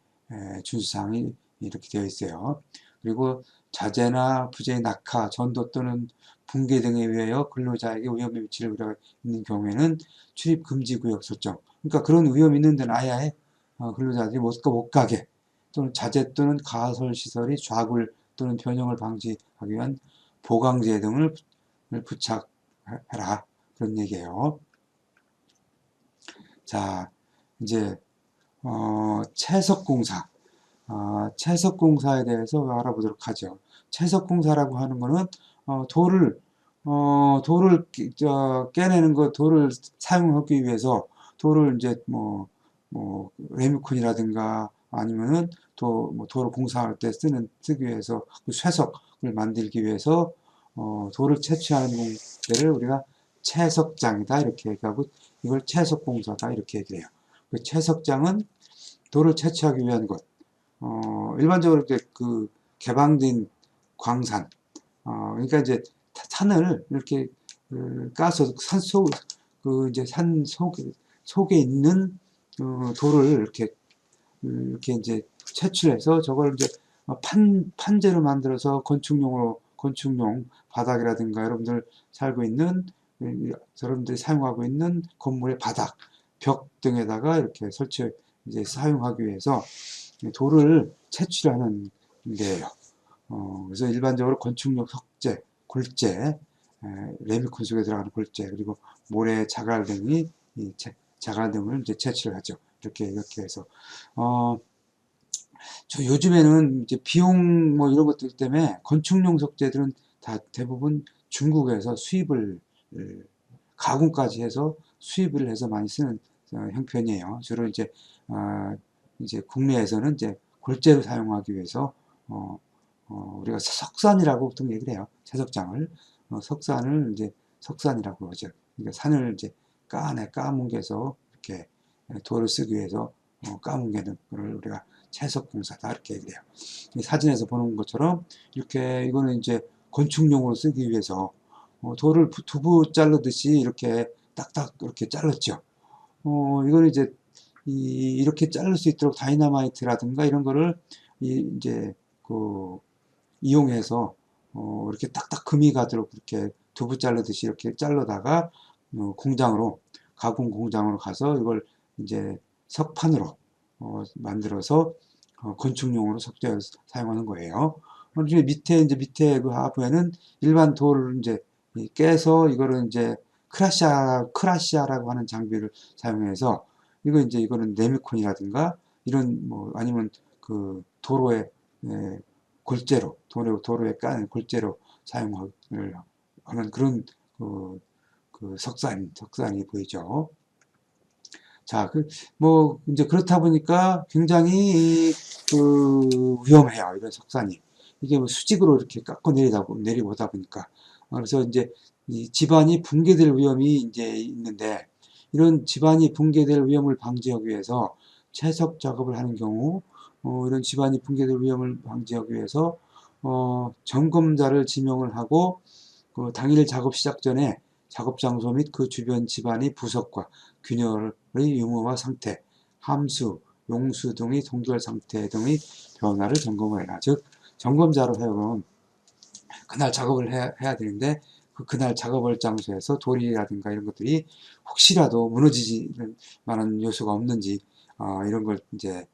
준수사항이 이렇게 되어 있어요. 그리고 자재나 부재, 낙하, 전도 또는 붕괴 등에 의하여 근로자에게 위험의 위치를 우려가 있는 경우에는 출입 금지 구역 설정. 그러니까 그런 위험이 있는 데는 아예 근로자들이 못 가게, 또는 자재 또는 가설 시설이 좌굴 또는 변형을 방지하기 위한 보강제 등을 부착해라, 그런 얘기예요. 자, 이제 채석공사, 채석공사에 대해서 알아보도록 하죠. 채석공사라고 하는 거는 돌을 깨내는 거, 돌을 사용하기 위해서 돌을 이제 레미콘이라든가 아니면은 돌을 공사할 때 쓰기 위해서 그 쇠석을 만들기 위해서 돌을 채취하는 데를 우리가 채석장이다 이렇게 얘기하고, 이걸 채석공사다 이렇게 얘기해요. 그 채석장은 돌을 채취하기 위한 것. 일반적으로 이렇게 그 개방된 광산, 그러니까 이제 산을 이렇게 까서 이제 산 속에 있는 돌을 이렇게 이제 채취해서 저걸 이제 판재로 만들어서 건축용 바닥이라든가 여러분들 살고 있는, 여러분들이 사용하고 있는 건물의 바닥, 벽 등에다가 이렇게 이제 사용하기 위해서 돌을 채취하는 데예요. 그래서 일반적으로 건축용 석재, 골재, 레미콘 속에 들어가는 골재, 그리고 모래, 자갈 등이 자갈 등을 이제 채취를 하죠. 이렇게 해서 저 요즘에는 이제 비용 이런 것들 때문에 건축용 석재들은 다 대부분 중국에서 수입을 가공까지 해서 수입을 해서 많이 쓰는 형편이에요. 주로 이제 국내에서는 이제 골재로 사용하기 위해서 우리가 석산이라고 보통 얘기를 해요. 채석장을 석산을 이제 석산이라고 하죠. 그러니까 산을 이제 까뭉개서 이렇게 돌을 쓰기 위해서 까뭉개는 걸 우리가 채석공사다 이렇게 얘기해요. 사진에서 보는 것처럼 이렇게 이거는 이제 건축용으로 쓰기 위해서 돌을 두부 자르듯이 이렇게 딱딱 이렇게 잘랐죠. 이거는 이제 이렇게 자를 수 있도록 다이너마이트라든가 이런 거를 이제 이용해서 이렇게 딱딱 금이 가도록 이렇게 두부 자르듯이 이렇게 자르다가 가공 공장으로 가서 이걸 이제 석판으로 만들어서 건축용으로 석재를 사용하는 거예요. 밑에 그 하부에는 일반 돌을 이제 깨서 이거를 이제 크라시아라고 하는 장비를 사용해서 이거는 네미콘이라든가 이런 아니면 그 도로에 도로에 까는 골재로 사용을 하는 그런 석산이 보이죠. 자, 이제 그렇다 보니까 굉장히 위험해요. 이런 석산이. 이게 수직으로 이렇게 깎고 내리보다 보니까. 그래서 이제 이 집안이 붕괴될 위험이 이제 있는데, 이런 집안이 붕괴될 위험을 방지하기 위해서 채석 작업을 하는 경우, 이런 집안이 붕괴될 위험을 방지하기 위해서, 점검자를 지명을 하고, 당일 작업 시작 전에 작업 장소 및 그 주변 집안의 부석과 균열의 유무와 상태, 함수, 용수 등의 동결 상태 등의 변화를 점검을 해라. 즉, 점검자로 하여금 그날 작업을 해야 되는데 그날 작업할 장소에서 돌이라든가 이런 것들이 혹시라도 무너지지 만한 요소가 없는지 이런 걸 이제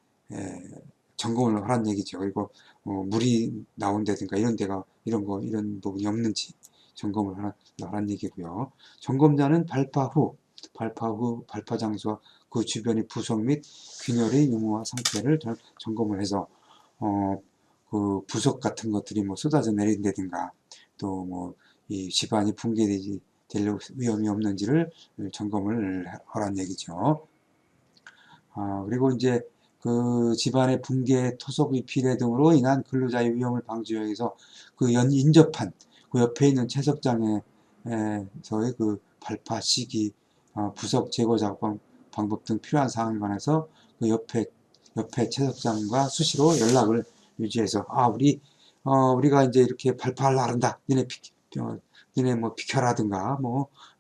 점검을 하라는 얘기죠. 그리고 물이 나온다든가 이런 부분이 없는지 점검을 하라는 얘기고요. 점검자는 발파 장소와 그 주변의 부속 및 균열의 유무와 상태를 점검을 해서 그 부속 같은 것들이 쏟아져 내린다든가 또 이 집안이 붕괴되지 될 위험이 없는지를 점검을 하라는 얘기죠. 그리고 이제 그 집안의 붕괴, 토속의 비례 등으로 인한 근로자의 위험을 방지하기 위해서 인접한 그 옆에 있는 채석장에서의 그 발파, 시기, 부속 제거 작업 방법 등 필요한 사항에 관해서 그 옆에 채석장과 수시로 연락을 유지해서, 우리가 이제 이렇게 발파하려 한다. 니네 뭐 비켜라든가,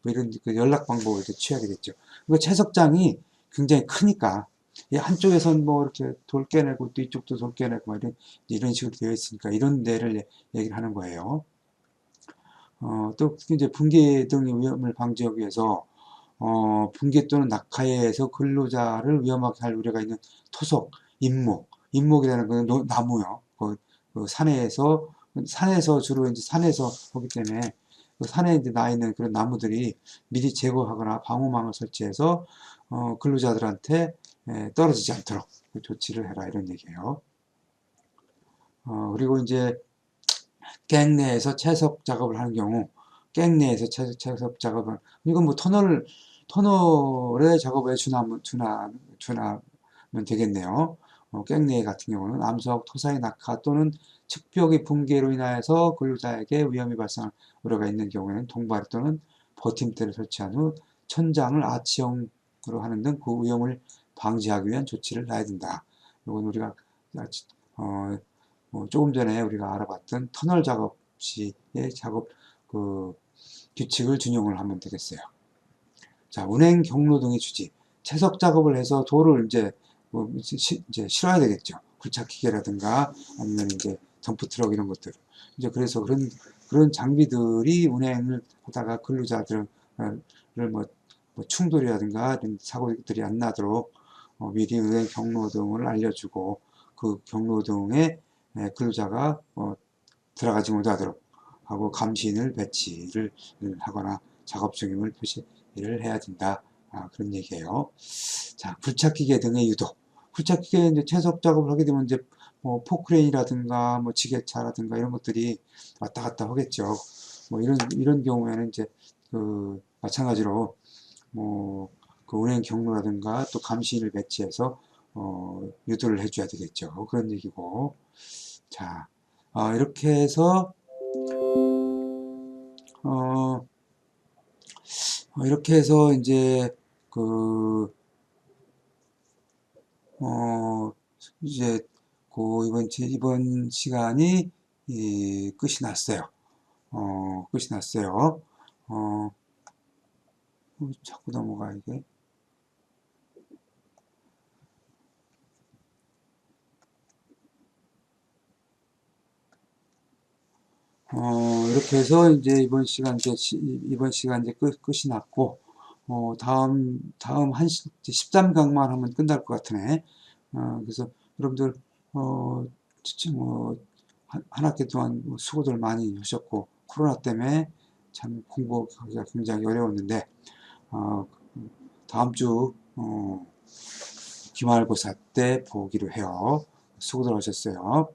이런 그 연락 방법을 이렇게 취해야 되겠죠. 그 채석장이 굉장히 크니까, 이 한쪽에선 뭐 이렇게 돌 깨내고 또 이쪽도 돌 깨내고 이런 식으로 되어 있으니까 이런 데를 얘기를 하는 거예요. 또 이제 붕괴 등의 위험을 방지하기 위해서 붕괴 또는 낙하해에서 근로자를 위험하게 할 우려가 있는 토속, 인목이라는 건 나무요. 그 산에서 주로 이제 산에서 보기 때문에 그 산에 이제 나 있는 그런 나무들이 미리 제거하거나 방호망을 설치해서 근로자들한테 떨어지지 않도록 그 조치를 해라 이런 얘기예요. 그리고 이제 갱 내에서 채석 작업을 하는 경우, 갱 내에서 채석 작업을, 이건 뭐 터널의 작업에 준하면 되겠네요. 갱 내 같은 경우는 암석, 토사의 낙하 또는 측벽의 붕괴로 인하여서 근로자에게 위험이 발생할 우려가 있는 경우에는 통발 또는 버팀대를 설치한 후 천장을 아치형으로 하는 등 그 위험을 방지하기 위한 조치를 해야 된다. 이건 우리가 조금 전에 우리가 알아봤던 터널 작업 시의 작업 그 규칙을 준용을 하면 되겠어요. 자, 운행 경로 등의 주지. 채석 작업을 해서 돌을 이제 이제 실어야 되겠죠. 굴착 기계라든가 아니면 이제 덤프 트럭 이런 것들. 이제 그래서 그런 장비들이 운행을 하다가 근로자들을 충돌이라든가 이런 사고들이 안 나도록 미리 운행 경로 등을 알려주고 그 경로 등에 근로자가 들어가지 못하도록 하고 감시인을 배치를 하거나 작업 중임을 표시를 해야 된다. 그런 얘기예요. 자, 굴착기계 등의 유도. 굴착기계 이제 채석 작업을 하게 되면 이제 포크레인이라든가 지게차라든가 이런 것들이 왔다 갔다 하겠죠. 이런 경우에는 이제 마찬가지로 그 운행 경로라든가 또 감시인을 배치해서 유도를 해줘야 되겠죠. 그런 얘기고. 자, 이렇게 해서 이렇게 해서 이제 이제 이번 시간이 끝이 났어요. 끝이 났어요. 자꾸 넘어가 이게. 이렇게 해서 이제 이번 시간 이제 끝이 났고, 다음 13강만 하면 끝날 것 같으네. 그래서 여러분들, 한 학기 동안 수고들 많이 하셨고, 코로나 때문에 참 공부하기가 굉장히 어려웠는데, 다음 주, 기말고사 때 보기로 해요. 수고들 하셨어요.